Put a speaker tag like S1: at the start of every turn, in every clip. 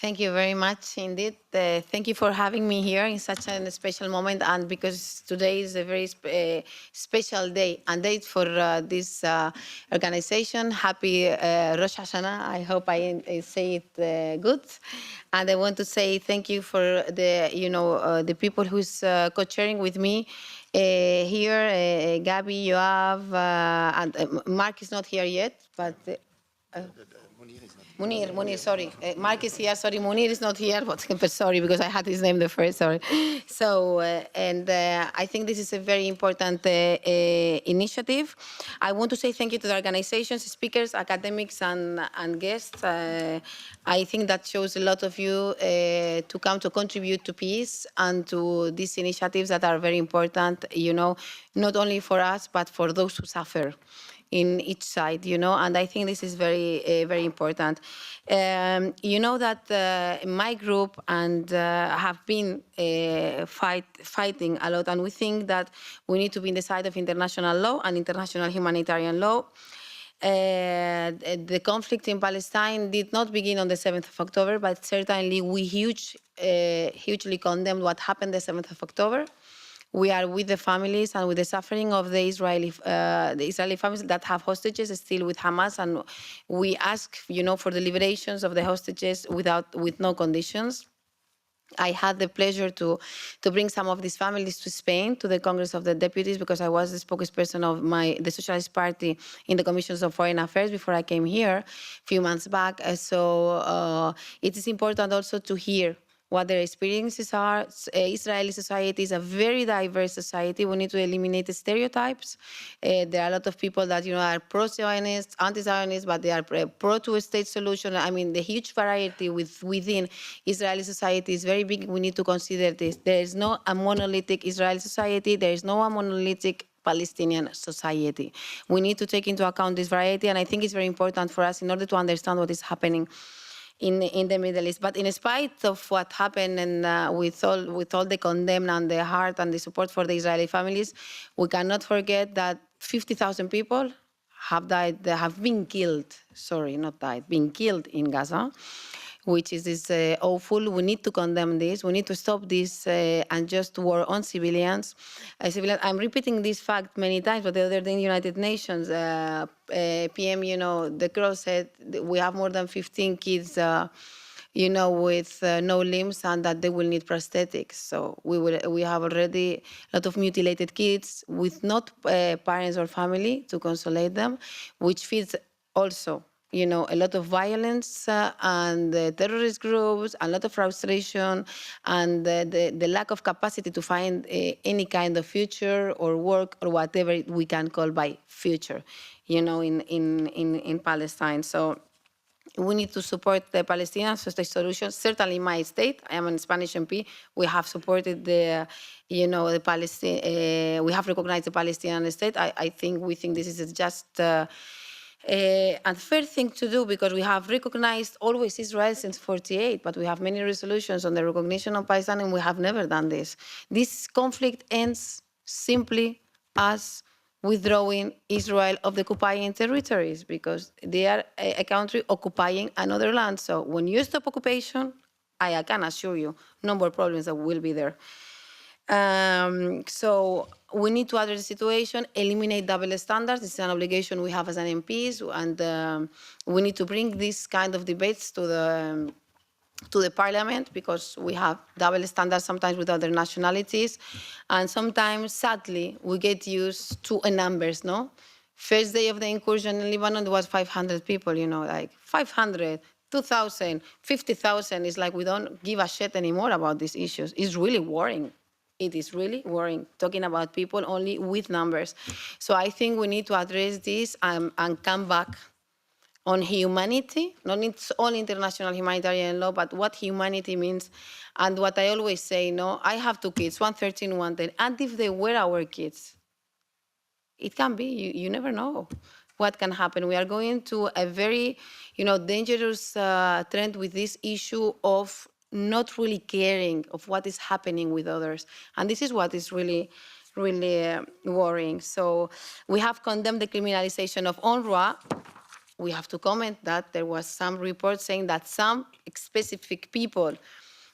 S1: Thank you very much indeed. Thank you for having me here in such a special moment, and because today is a very special day and date for this organization. Happy Rosh Hashanah. I hope I say it good. And I want to say thank you for the people who's co-chairing with me here, Gabi, Yoav, and Mark is not here yet, but. Mounir, sorry. Mark is here, sorry. Mounir is not here, but sorry, because I had his name the first, sorry. So, I think this is a very important initiative. I want to say thank you to the organizations, speakers, academics, and guests. I think that shows a lot of you to come to contribute to peace and to these initiatives that are very important, not only for us, but for those who suffer in each side, and I think this is very, very important. You know that my group and have been fighting a lot, and we think that we need to be in the side of international law and international humanitarian law. The conflict in Palestine did not begin on the 7th of October, but certainly we hugely condemned what happened the 7th of October. We are with the families and with the suffering of the Israeli families that have hostages still with Hamas, and we ask, for the liberations of the hostages with no conditions. I had the pleasure to bring some of these families to Spain, to the Congress of the Deputies, because I was the spokesperson of the Socialist Party in the Commissions of Foreign Affairs before I came here a few months back. So it is important also to hear what their experiences are. Israeli society is a very diverse society. We need to eliminate the stereotypes. There are a lot of people that are pro-Zionist, anti-Zionist, but they are pro to a state solution. I mean, the huge variety within Israeli society is very big. We need to consider this. There is no a monolithic Israeli society. There is no a monolithic Palestinian society. We need to take into account this variety, and I think it's very important for us in order to understand what is happening in the Middle East. But in spite of what happened, and with all the condemn and the heart and the support for the Israeli families, we cannot forget that 50,000 people have died. They have been killed. Sorry, not died. Been killed in Gaza, which is awful. We need to condemn this. We need to stop this unjust war on civilians. I'm repeating this fact many times, but the other day in the United Nations, PM, the girl said we have more than 15 kids, with no limbs, and that they will need prosthetics. So we have already a lot of mutilated kids with not parents or family to consolate them, which feeds also a lot of violence and terrorist groups, a lot of frustration, and the lack of capacity to find any kind of future or work or whatever we can call by future, in Palestine. So we need to support the Palestinians for the solution. Certainly, in my state, I am a Spanish MP. We have supported the Palestine. We have recognized the Palestinian state. We think this is just unfair thing to do, because we have recognized always Israel since '48, but we have many resolutions on the recognition of Palestine, and we have never done this. This conflict ends simply as withdrawing Israel of the occupying territories, because they are a country occupying another land. So when you stop occupation, I can assure you, no more problems that will be there. So we need to address the situation, eliminate double standards. This is an obligation we have as an MPs, and we need to bring this kind of debates to the Parliament, because we have double standards sometimes with other nationalities, and sometimes, sadly, we get used to numbers, no? First day of the incursion in Lebanon, there was 500 people, like 500, 2,000, 50,000. It's like we don't give a shit anymore about these issues. It's really worrying. It is really worrying, talking about people only with numbers. So I think we need to address this and come back on humanity, not only international humanitarian law, but what humanity means. And what I always say, I have two kids, one 13, one 10. And if they were our kids, it can be, you never know what can happen. We are going to a very, dangerous trend with this issue of not really caring of what is happening with others. And this is what is really, really worrying. So we have condemned the criminalization of UNRWA we have to comment that there was some report saying that some specific people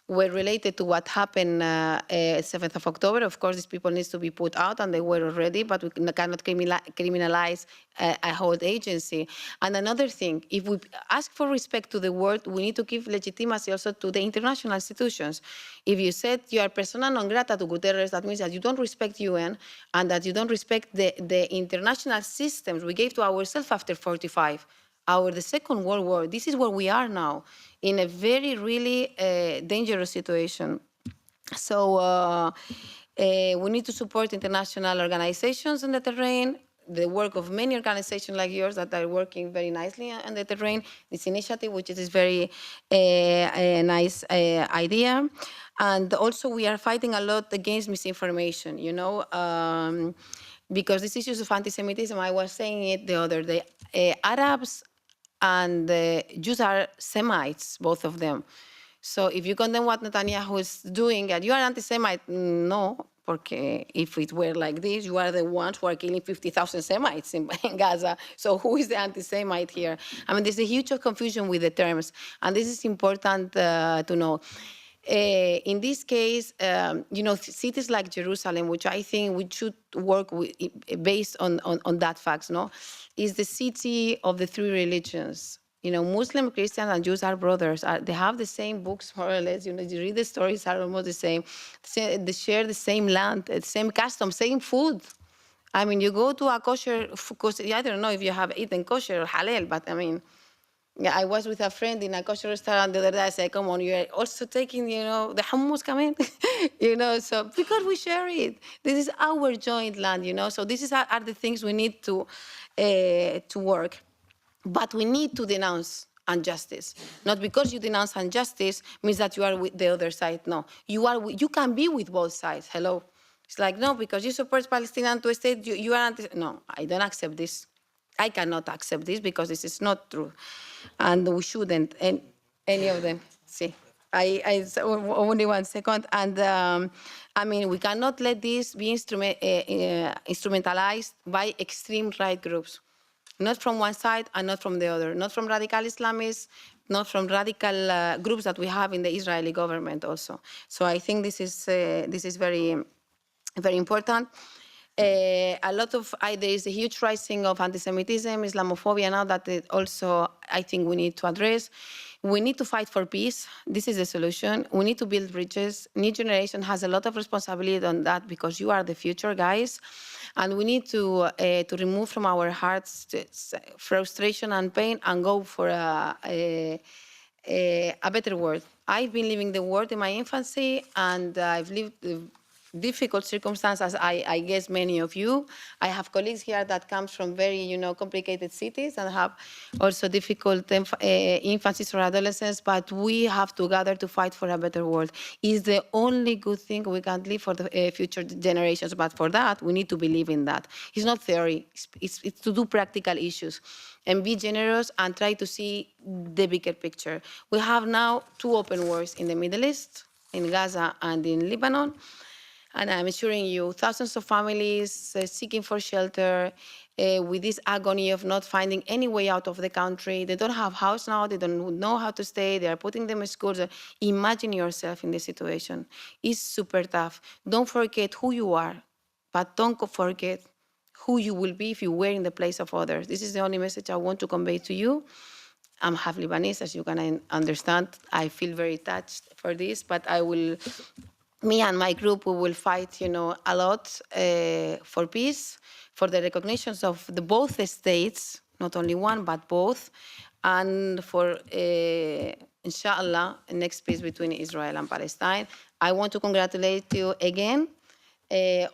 S1: were related to what happened 7th of October. Of course, these people need to be put out, and they were already, but we cannot criminalize a whole agency. And another thing, if we ask for respect to the word, we need to give legitimacy also to the international institutions. If you said you are persona non grata to Guterres, that means that you don't respect UN and that you don't respect the international systems we gave to ourselves after 45. The Second World War, this is where we are now, in a very, really dangerous situation. So we need to support international organizations in the terrain, the work of many organizations like yours that are working very nicely on the terrain, this initiative, which is very a nice idea. And also we are fighting a lot against misinformation, you know, because these issues of anti-Semitism, I was saying it the other day, Arabs and Jews are Semites, both of them. So if you condemn what Netanyahu is doing, and you are anti-Semite, no, porque if it were like this, you are the ones who are killing 50,000 Semites in Gaza. So who is the anti-Semite here? I mean, there's a huge confusion with the terms, and this is important to know. In this case, you know, cities like Jerusalem, which I think we should work with, based on that fact, no, is the city of the three religions. You know, Muslim, Christians, and Jews are brothers. They have the same books, more or less. You know, you read the stories are almost the same. They share the same land, the same customs, same food. I mean, you go to a kosher, I don't know if you have eaten kosher or halal, but I mean, yeah, I was with a friend in a kosher restaurant the other day. I said, come on, you're also taking, you know, the hummus coming, you know, so because we share it. This is our joint land, you know, so this are the things we need to work. But we need to denounce injustice. Not because you denounce injustice means that you are with the other side. No, you can be with both sides. Hello. It's like, no, because you support Palestinian to a state, you are anti. No, I don't accept this. I cannot accept this because this is not true. And we shouldn't, and any of them. See, only 1 second. And I mean, we cannot let this be instrumentalized by extreme right groups. Not from one side and not from the other. Not from radical Islamists, not from radical groups that we have in the Israeli government also. So I think this is very, very important. There is a huge rising of anti-Semitism, Islamophobia now that also I think we need to address. We need to fight for peace. This is the solution. We need to build bridges. New generation has a lot of responsibility on that because you are the future, guys. And we need to remove from our hearts frustration and pain and go for a better world. I've been living the world in my infancy, and I've lived difficult circumstances, I guess many of you. I have colleagues here that come from very, you know, complicated cities and have also difficult infancies or adolescence, but we have to gather to fight for a better world. It's the only good thing we can leave for the future generations, but for that, we need to believe in that. It's not theory, it's to do practical issues and be generous and try to see the bigger picture. We have now 2 open wars in the Middle East, in Gaza and in Lebanon. And I'm assuring you, thousands of families seeking for shelter with this agony of not finding any way out of the country. They don't have house now. They don't know how to stay. They are putting them in schools. Imagine yourself in this situation. It's super tough. Don't forget who you are, but don't forget who you will be if you were in the place of others. This is the only message I want to convey to you. I'm half Lebanese, as you can understand. I feel very touched for this, but me and my group, we will fight, you know, a lot for peace, for the recognitions of both states, not only one, but both, and for, inshallah, next peace between Israel and Palestine. I want to congratulate you again,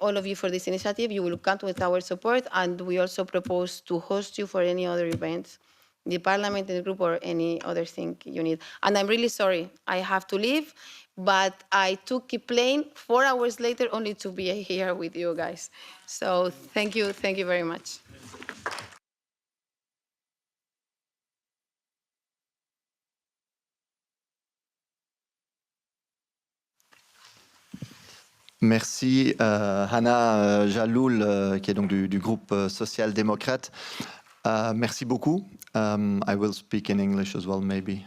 S1: all of you, for this initiative. You will count with our support, and we also propose to host you for any other events, the Parliament, the group, or any other thing you need. And I'm really sorry, I have to leave, but I took a plane 4 hours later only to be here with you guys. So thank you very much.
S2: Merci Hana, JALLOUL, qui est donc du groupe social-démocrate. Merci beaucoup. I will speak in English as well, maybe.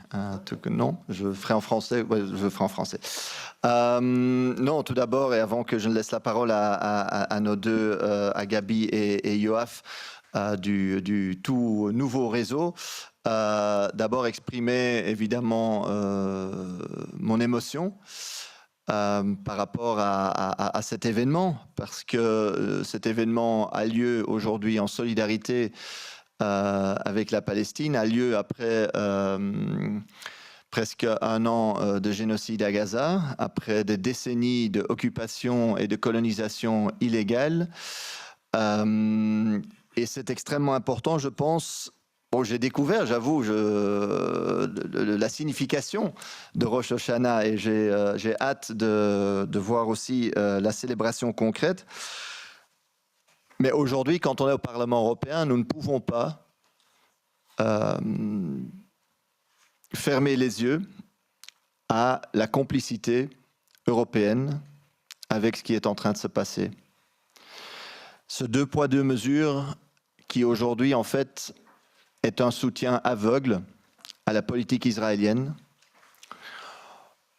S2: Non, je ferai en français. Ouais, je ferai en français. Non, tout d'abord, et avant que je ne laisse la parole à nos deux, à Gabi et Yoav, du tout nouveau réseau, d'abord exprimer évidemment mon émotion par rapport à cet événement, parce que cet événement a lieu aujourd'hui en solidarité avec la Palestine, a lieu après presque un an de génocide à Gaza, après des décennies d'occupation et de colonisation illégale. Et c'est extrêmement important, je pense. Bon, j'ai découvert, j'avoue, la signification de Rosh Hashanah et j'ai hâte de voir aussi la célébration concrète. Mais aujourd'hui, quand on est au Parlement européen, nous ne pouvons pas fermer les yeux à la complicité européenne avec ce qui est en train de se passer. Ce 2 poids 2 mesures qui aujourd'hui, en fait, est un soutien aveugle à la politique israélienne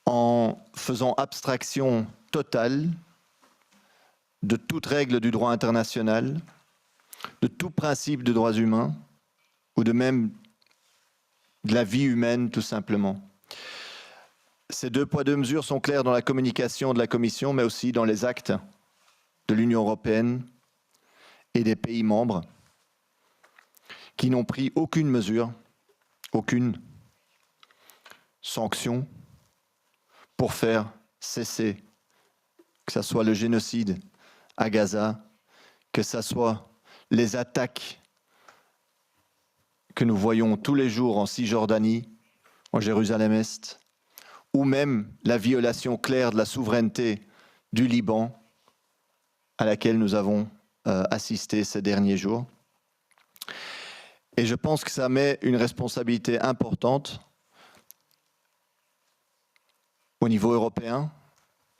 S2: en faisant abstraction totale de toute règle du droit international, de tout principe de droits humains ou de même de la vie humaine tout simplement. Ces 2 poids 2 mesures sont clairs dans la communication de la Commission, mais aussi dans les actes de l'Union européenne et des pays membres qui n'ont pris aucune mesure, aucune sanction pour faire cesser, que ce soit le génocide à Gaza, que ce soit les attaques que nous voyons tous les jours en Cisjordanie, en Jérusalem-Est, ou même la violation claire de la souveraineté du Liban à laquelle nous avons assisté ces derniers jours. Et je pense que ça met une responsabilité importante au niveau européen,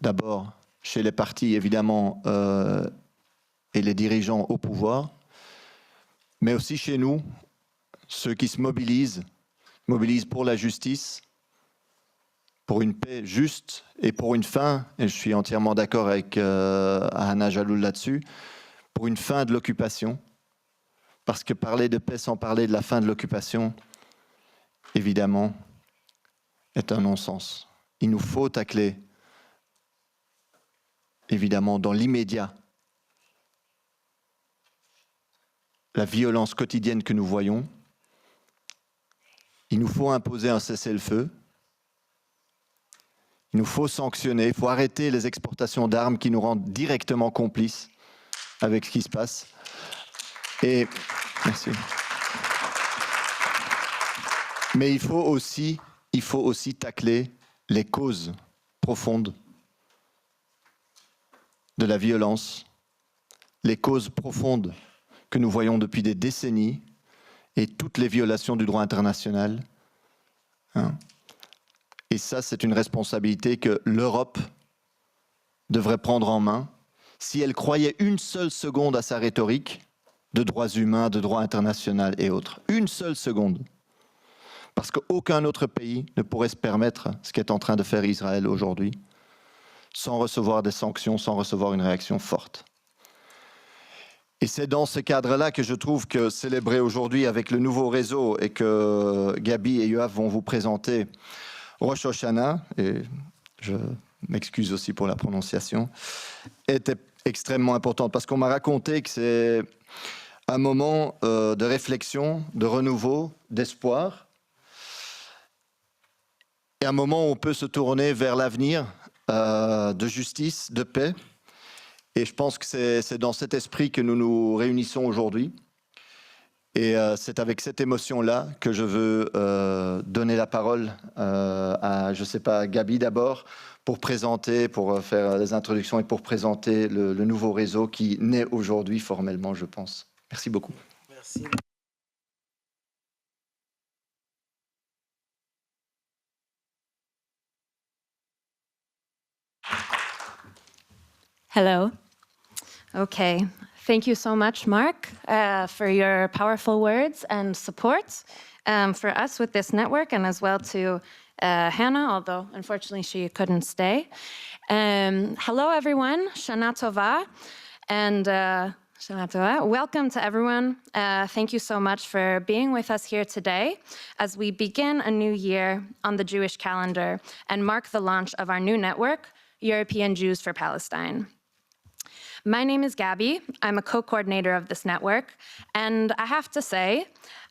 S2: d'abord chez les partis évidemment et les dirigeants au pouvoir, mais aussi chez nous, ceux qui se mobilisent pour la justice, pour une paix juste et pour une fin, et je suis entièrement d'accord avec Hana JALLOUL là-dessus, pour une fin de l'occupation, parce que parler de paix sans parler de la fin de l'occupation, évidemment, est un non-sens. Il nous faut tacler, évidemment, dans l'immédiat, la violence quotidienne que nous voyons. Il nous faut imposer un cessez-le-feu. Il nous faut sanctionner, il faut arrêter les exportations d'armes qui nous rendent directement complices avec ce qui se passe. Et merci. Mais il faut aussi tacler les causes profondes de la violence, les causes profondes que nous voyons depuis des décennies et toutes les violations du droit international. Et ça, c'est une responsabilité que l'Europe devrait prendre en main si elle croyait une seule seconde à sa rhétorique de droits humains, de droit international et autres. Une seule seconde. Parce qu'aucun autre pays ne pourrait se permettre ce qu'est en train de faire Israël aujourd'hui, sans recevoir des sanctions, sans recevoir une réaction forte. Et c'est dans ce cadre-là que je trouve que célébrer aujourd'hui avec le nouveau réseau et que Gabi et Yoav vont vous présenter Rosh Hashanah, et je m'excuse aussi pour la prononciation, était extrêmement importante parce qu'on m'a raconté que c'est un moment de réflexion, de renouveau, d'espoir, et un moment où on peut se tourner vers l'avenir de justice, de paix. Et je pense que c'est dans cet esprit que nous nous réunissons aujourd'hui. Et c'est avec cette émotion-là que je veux donner la parole à, je ne sais pas, Gabi d'abord, pour présenter, pour faire les introductions et pour présenter le nouveau réseau qui naît aujourd'hui formellement, je pense. Merci beaucoup.
S3: Merci.
S4: Hello. Okay,
S3: Thank you so much, Mark, for your powerful words and support for us with this network, and as well to Hana, although unfortunately she couldn't stay. Hello, everyone. Shana Tova. And Shana Tova. Welcome to everyone. Thank you so much for being with us here today as we begin a new year on the Jewish calendar and mark the launch of our new network, European Jews for Palestine. My name is Gabi. I'm a co-coordinator of this network, and I have to say,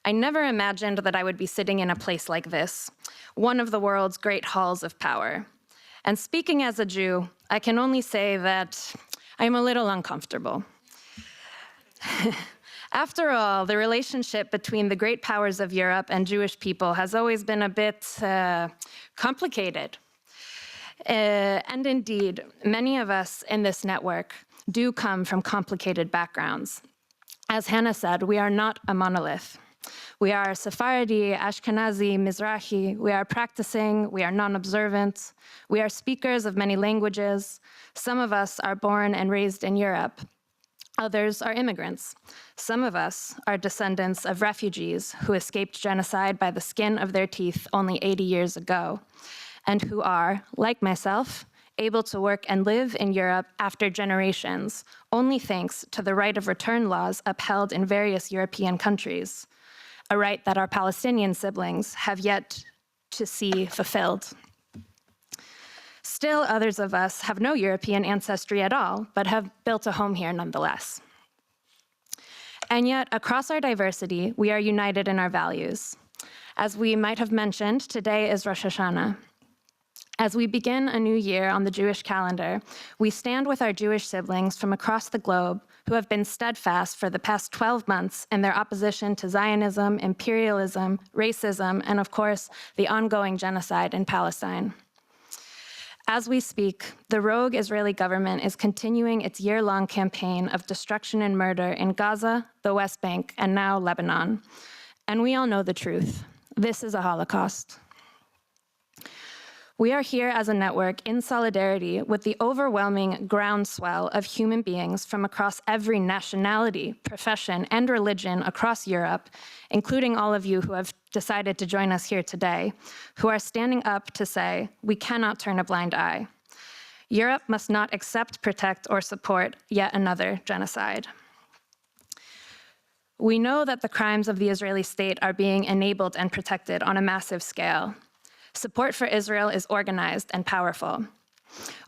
S3: I never imagined that I would be sitting in a place like this, one of the world's great halls of power. And speaking as a Jew, I can only say that I'm a little uncomfortable. After all, the relationship between the great powers of Europe and Jewish people has always been a bit complicated. And indeed, many of us in this network do come from complicated backgrounds. As Hannah said, we are not a monolith. We are Sephardi, Ashkenazi, Mizrahi. We are practicing, we are non-observant. We are speakers of many languages. Some of us are born and raised in Europe. Others are immigrants. Some of us are descendants of refugees who escaped genocide by the skin of their teeth only 80 years ago, and who are, like myself, able to work and live in Europe after generations, only thanks to the right of return laws upheld in various European countries, a right that our Palestinian siblings have yet to see fulfilled. Still, others of us have no European ancestry at all, but have built a home here nonetheless. And yet, across our diversity, we are united in our values. As we might have mentioned, today is Rosh Hashanah. As we begin a new year on the Jewish calendar, we stand with our Jewish siblings from across the globe who have been steadfast for the past 12 months in their opposition to Zionism, imperialism, racism, and of course, the ongoing genocide in Palestine. As we speak, the rogue Israeli government is continuing its year-long campaign of destruction and murder in Gaza, the West Bank, and now Lebanon. And we all know the truth. This is a Holocaust. We are here as a network in solidarity with the overwhelming groundswell of human beings from across every nationality, profession, and religion across Europe, including all of you who have decided to join us here today, who are standing up to say, we cannot turn a blind eye. Europe must not accept, protect, or support yet another genocide. We know that the crimes of the Israeli state are being enabled and protected on a massive scale. Support for Israel is organized and powerful.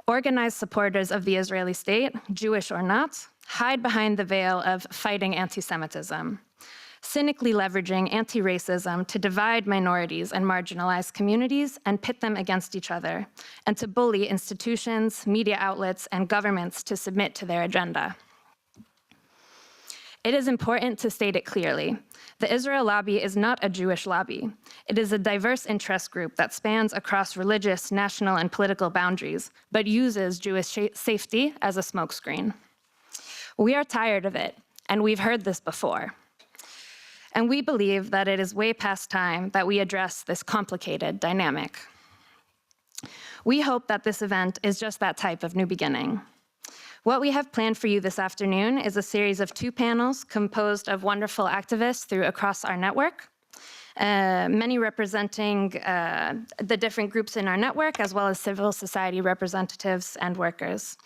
S3: Organized supporters of the Israeli state, Jewish or not, hide behind the veil of fighting anti-Semitism, cynically leveraging anti-racism to divide minorities and marginalized communities and pit them against each other, and to bully institutions, media outlets, and governments to submit to their agenda. It is important to state it clearly. The Israel lobby is not a Jewish lobby. It is a diverse interest group that spans across religious, national, and political boundaries, but uses Jewish safety as a smokescreen. We are tired of it, and we've heard this before. And we believe that it is way past time that we address this complicated dynamic. We hope that this event is just that type of new beginning. What we have planned for you this afternoon is a series of 2 panels composed of wonderful activists across our network, many representing the different groups in our network, as well as civil society representatives and workers.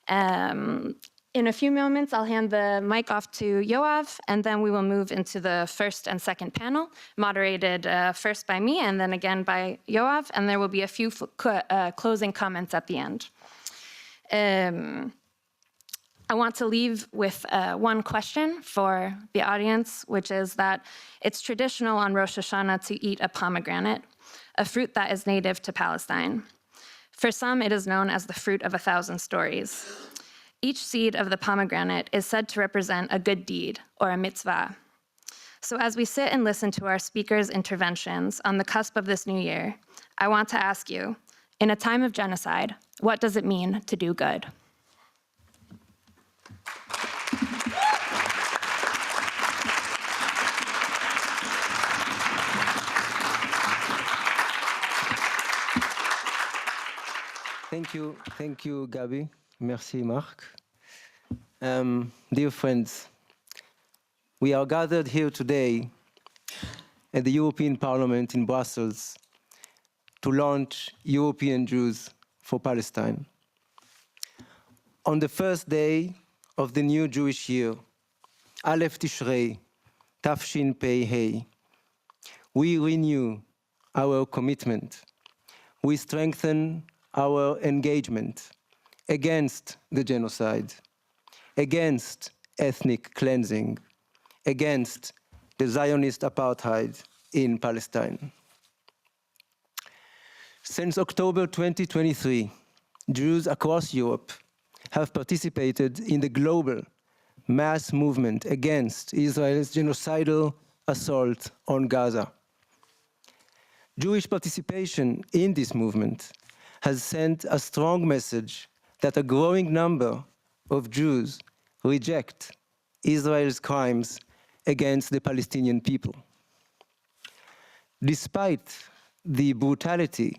S3: In a few moments, I'll hand the mic off to Yoav, and then we will move into the first and second panel, moderated first by me and then again by Yoav, and there will be a few closing comments at the end. I want to leave with one question for the audience, which is that it's traditional on Rosh Hashanah to eat a pomegranate, a fruit that is native to Palestine. For some, it is known as the fruit of 1,000 stories. Each seed of the pomegranate is said to represent a good deed or a mitzvah. So as we sit and listen to our speakers' interventions on the cusp of this new year, I want to ask you, in a time of genocide, what does it mean to do good?
S4: Thank you, Gabi. Merci, Marc. Dear friends, we are gathered here today at the European Parliament in Brussels to launch European Jews for Palestine. On the first day of the new Jewish year, Aleph Tishrei, Tafshin Pei, we renew our commitment. We strengthen our engagement against the genocide, against ethnic cleansing, against the Zionist apartheid in Palestine. Since October 2023, Jews across Europe have participated in the global mass movement against Israel's genocidal assault on Gaza. Jewish participation in this movement has sent a strong message that a growing number of Jews reject Israel's crimes against the Palestinian people. Despite the brutality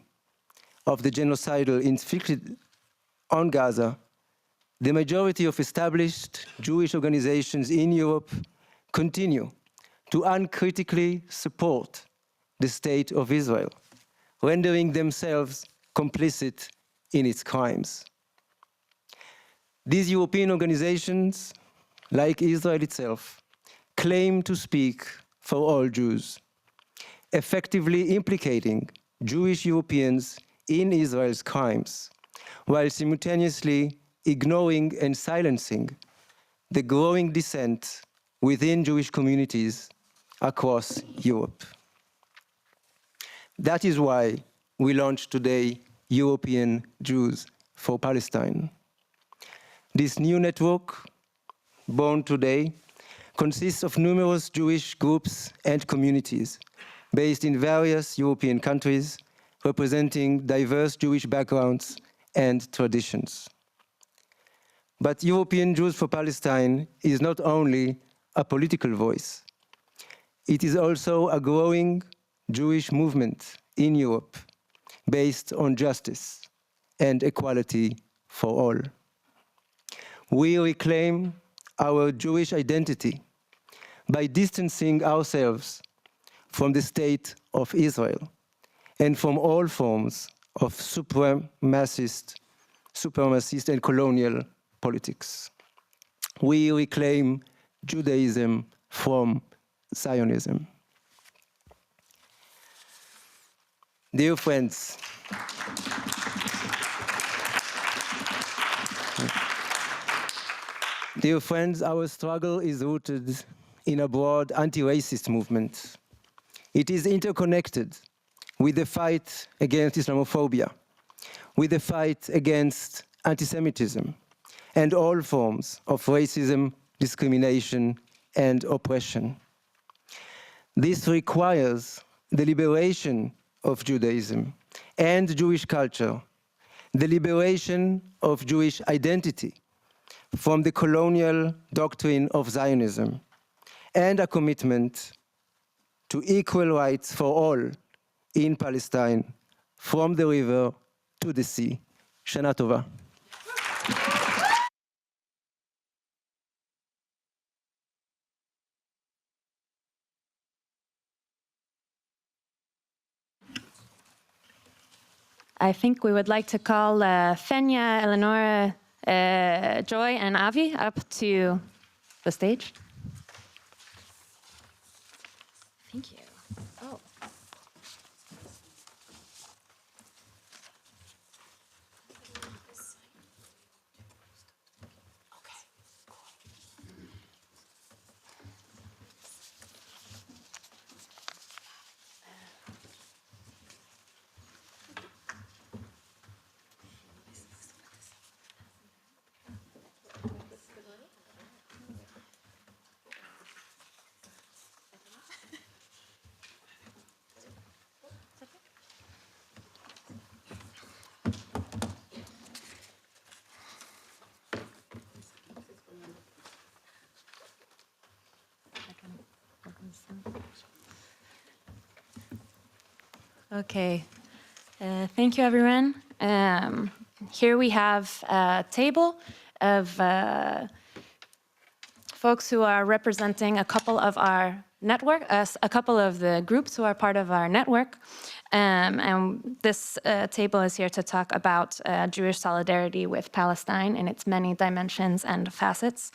S4: of the genocidal inflicted on Gaza, the majority of established Jewish organizations in Europe continue to uncritically support the state of Israel, rendering themselves complicit in its crimes. These European organizations, like Israel itself, claim to speak for all Jews, effectively implicating Jewish Europeans in Israel's crimes, while simultaneously ignoring and silencing the growing dissent within Jewish communities across Europe. That is why we launched today European Jews for Palestine. This new network, born today, consists of numerous Jewish groups and communities based in various European countries, representing diverse Jewish backgrounds and traditions. But European Jews for Palestine is not only a political voice, it is also a growing Jewish movement in Europe based on justice and equality for all. We reclaim our Jewish identity by distancing ourselves from the state of Israel and from all forms of supremacist and colonial politics. We reclaim Judaism from Zionism. Dear friends, our struggle is rooted in a broad anti-racist movement. It is interconnected with the fight against Islamophobia, with the fight against anti-Semitism, and all forms of racism, discrimination, and oppression. This requires the liberation of Judaism and Jewish culture, the liberation of Jewish identity from the colonial doctrine of Zionism, and a commitment to equal rights for all in Palestine, from the river to the sea. Shana Tova.
S3: I think we would like to call Fenya, Elenore, Joy, and Avi up to the stage. Thank you. Oh. Okay, thank you, everyone. Here we have a table of folks who are representing a couple of our network, a couple of the groups who are part of our network. And this table is here to talk about Jewish solidarity with Palestine in its many dimensions and facets.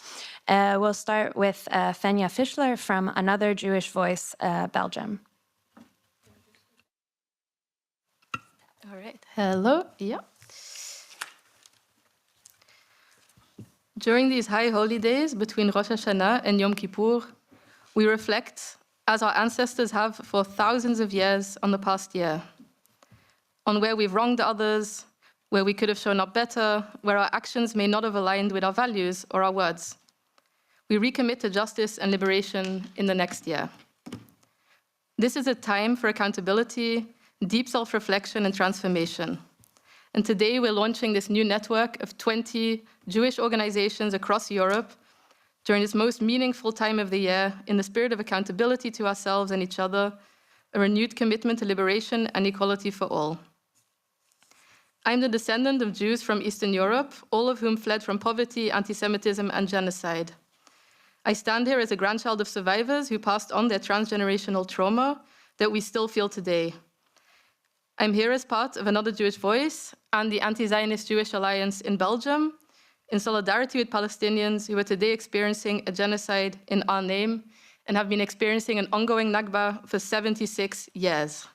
S3: We'll start with Fenya FISCHLER from Another Jewish Voice, Belgium.
S5: All right, hello, yeah. During these high holy days between Rosh Hashanah and Yom Kippur, we reflect, as our ancestors have for thousands of years, on the past year, on where we've wronged others, where we could have shown up better, where our actions may not have aligned with our values or our words. We recommit to justice and liberation in the next year. This is a time for accountability, deep self-reflection and transformation. And today we're launching this new network of 20 Jewish organizations across Europe during this most meaningful time of the year in the spirit of accountability to ourselves and each other, a renewed commitment to liberation and equality for all. I'm the descendant of Jews from Eastern Europe, all of whom fled from poverty, anti-Semitism, and genocide. I stand here as a grandchild of survivors who passed on their transgenerational trauma that we still feel today. I'm here as part of Another Jewish Voice and the Anti-Zionist Jewish Alliance in Belgium, in solidarity with Palestinians who are today experiencing a genocide in our name and have been experiencing an ongoing Nakba for 76 years.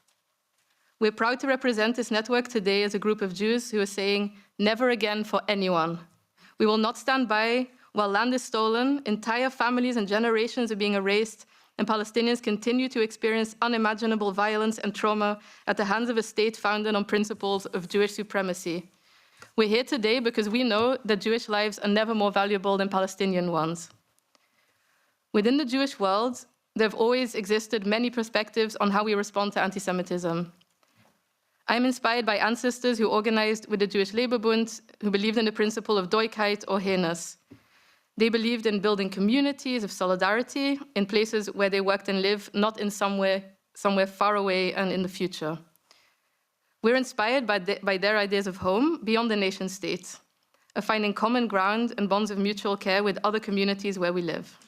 S5: We're proud to represent this network today as a group of Jews who are saying, never again for anyone. We will not stand by while land is stolen, entire families and generations are being erased, and Palestinians continue to experience unimaginable violence and trauma at the hands of a state founded on principles of Jewish supremacy. We're here today because we know that Jewish lives are never more valuable than Palestinian ones. Within the Jewish world, there have always existed many perspectives on how we respond to anti-Semitism. I'm inspired by ancestors who organized with the Jewish Labor Bund, who believed in the principle of Doigkeit or Henus. They believed in building communities of solidarity in places where they worked and lived, not in somewhere far away and in the future. We're inspired by their ideas of home beyond the nation state, of finding common ground and bonds of mutual care with other communities where we live,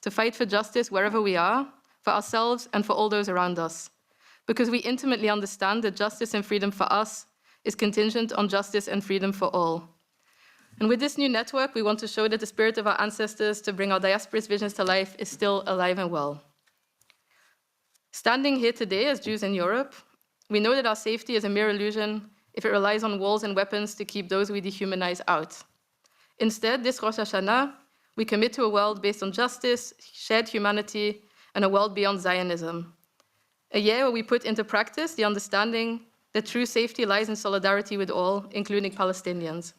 S5: to fight for justice wherever we are, for ourselves and for all those around us, because we intimately understand that justice and freedom for us is contingent on justice and freedom for all. And with this new network, we want to show that the spirit of our ancestors to bring our diaspora's visions to life is still alive and well. Standing here today as Jews in Europe, we know that our safety is a mere illusion if it relies on walls and weapons to keep those we dehumanize out. Instead, this Rosh Hashanah, we commit to a world based on justice, shared humanity, and a world beyond Zionism. A year where we put into practice the understanding that true safety lies in solidarity with all, including Palestinians.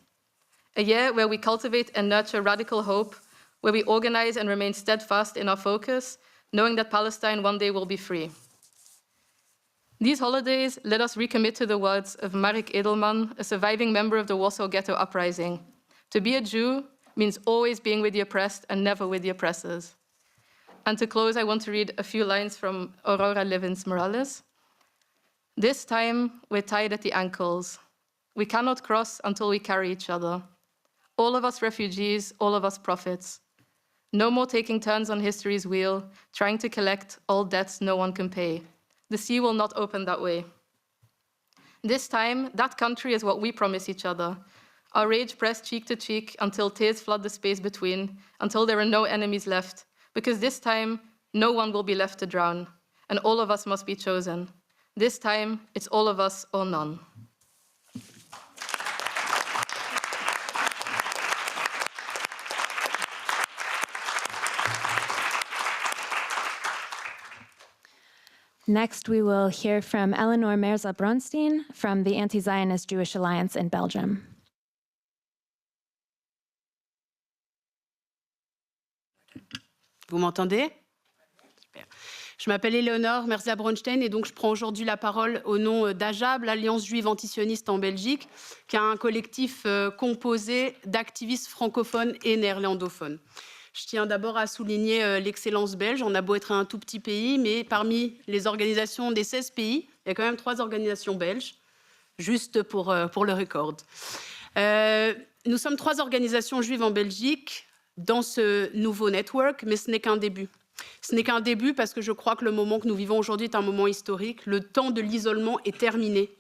S5: A year where we cultivate and nurture radical hope, where we organize and remain steadfast in our focus, knowing that Palestine one day will be free. These holidays let us recommit to the words of Marek Edelman, a surviving member of the Warsaw Ghetto Uprising. To be a Jew means always being with the oppressed and never with the oppressors. And to close, I want to read a few lines from Aurora Levins Morales. This time, we're tied at the ankles. We cannot cross until we carry each other. All of us refugees, all of us prophets. No more taking turns on history's wheel, trying to collect all debts no one can pay. The sea will not open that way. This time, that country is what we promise each other. Our rage pressed cheek to cheek until tears flood the space between, until there are no enemies left. Because this time, no one will be left to drown, and all of us must be chosen. This time, it's all of us or none.
S3: Next, we will hear from Elenore MERZA-BRONSTEIN from the Anti-Zionist Jewish Alliance in Belgium.
S6: Vous m'entendez? Super. Je m'appelle Elenore MERZA-BRONSTEIN et donc je prends aujourd'hui la parole au nom d'AJAB, l'Alliance juive antisioniste en Belgique, qui a un collectif composé d'activistes francophones et néerlandophones. Je tiens d'abord à souligner l'excellence belge. On a beau être un tout petit pays, mais parmi les organisations des 16 pays, il y a quand même 3 organisations belges, juste pour le record. Nous sommes 3 organisations juives en Belgique, dans ce nouveau network, mais ce n'est qu'un début. Ce n'est qu'un début parce que je crois que le moment que nous vivons aujourd'hui est un moment historique. Le temps de l'isolement est terminé.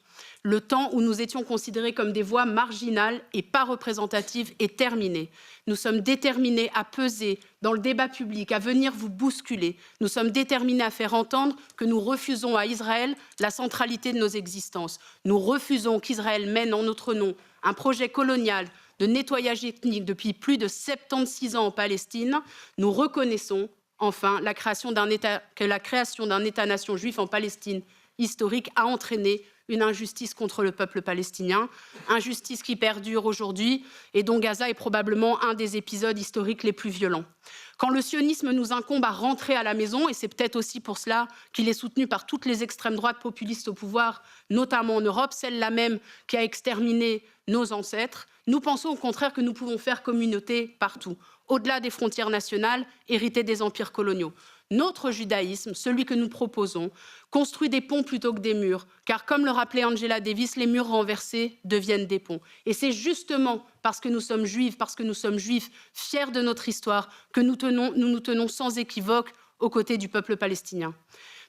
S6: Le temps où nous étions considérés comme des voix marginales et pas représentatives est terminé. Nous sommes déterminés à peser dans le débat public, à venir vous bousculer. Nous sommes déterminés à faire entendre que nous refusons à Israël la centralité de nos existences. Nous refusons qu'Israël mène en notre nom un projet colonial de nettoyage ethnique depuis plus de 76 ans en Palestine. Nous reconnaissons enfin que la création d'un État-nation juif en Palestine historique a entraîné une injustice contre le peuple palestinien, injustice qui perdure aujourd'hui et dont Gaza est probablement un des épisodes historiques les plus violents. Quand le sionisme nous incombe à rentrer à la maison, et c'est peut-être aussi pour cela qu'il est soutenu par toutes les extrêmes droites populistes au pouvoir, notamment en Europe, celle-là même qui a exterminé nos ancêtres, nous pensons au contraire que nous pouvons faire communauté partout, au-delà des frontières nationales héritées des empires coloniaux. Notre judaïsme, celui que nous proposons, construit des ponts plutôt que des murs, car comme le rappelait Angela Davis, les murs renversés deviennent des ponts. Et c'est justement parce que nous sommes juifs, fiers de notre histoire, que nous nous tenons sans équivoque aux côtés du peuple palestinien.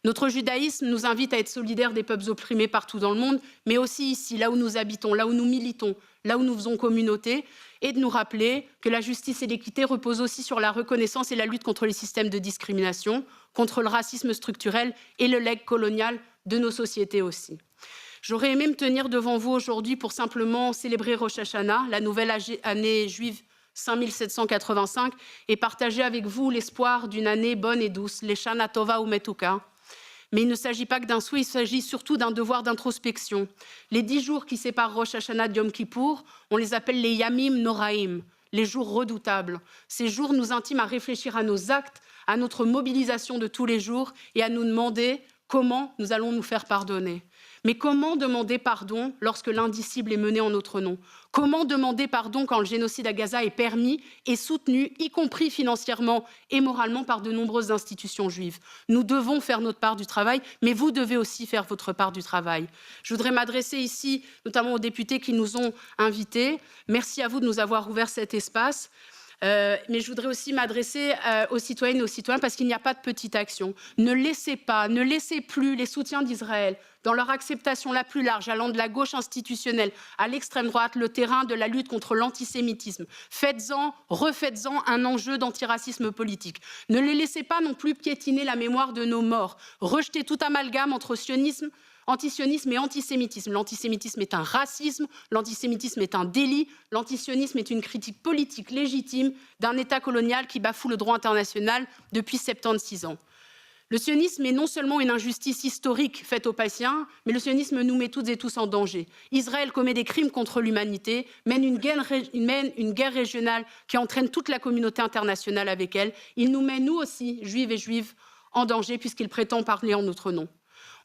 S6: Notre judaïsme nous invite à être solidaires des peuples opprimés partout dans le monde, mais aussi ici, là où nous habitons, là où nous militons, là où nous faisons communauté, et de nous rappeler que la justice et l'équité reposent aussi sur la reconnaissance et la lutte contre les systèmes de discrimination, contre le racisme structurel et le legs colonial de nos sociétés aussi. J'aurais aimé me tenir devant vous aujourd'hui pour simplement célébrer Rosh Hashanah, la nouvelle année juive 5785, et partager avec vous l'espoir d'une année bonne et douce, les Shana Tova Umetuka. Mais il ne s'agit pas que d'un souhait, il s'agit surtout d'un devoir d'introspection. Les 10 jours qui séparent Rosh Hashanah de Yom Kippour, on les appelle les Yamim Noraim, les jours redoutables. Ces jours nous intiment à réfléchir à nos actes, à notre mobilisation de tous les jours et à nous demander comment nous allons nous faire pardonner. Mais comment demander pardon lorsque l'indicible est mené en notre nom? Comment demander pardon quand le génocide à Gaza est permis et soutenu, y compris financièrement et moralement, par de nombreuses institutions juives? Nous devons faire notre part du travail, mais vous devez aussi faire votre part du travail. Je voudrais m'adresser ici, notamment aux députés qui nous ont invités. Merci à vous de nous avoir ouvert cet espace. Mais je voudrais aussi m'adresser aux citoyennes et aux citoyens parce qu'il n'y a pas de petite action. Ne laissez plus les soutiens d'Israël dans leur acceptation la plus large, allant de la gauche institutionnelle à l'extrême droite, le terrain de la lutte contre l'antisémitisme. Refaites-en un enjeu d'antiracisme politique. Ne les laissez pas non plus piétiner la mémoire de nos morts. Rejetez tout amalgame entre sionisme, antisionisme et antisémitisme. L'antisémitisme est un racisme, l'antisémitisme est un délit, l'antisionisme est une critique politique légitime d'un État colonial qui bafoue le droit international depuis 76 ans. Le sionisme est non seulement une injustice historique faite aux Palestiniens, mais le sionisme nous met toutes et tous en danger. Israël commet des crimes contre l'humanité, mène une guerre régionale qui entraîne toute la communauté internationale avec elle. Il nous met, nous aussi, juifs et juives, en danger puisqu'il prétend parler en notre nom.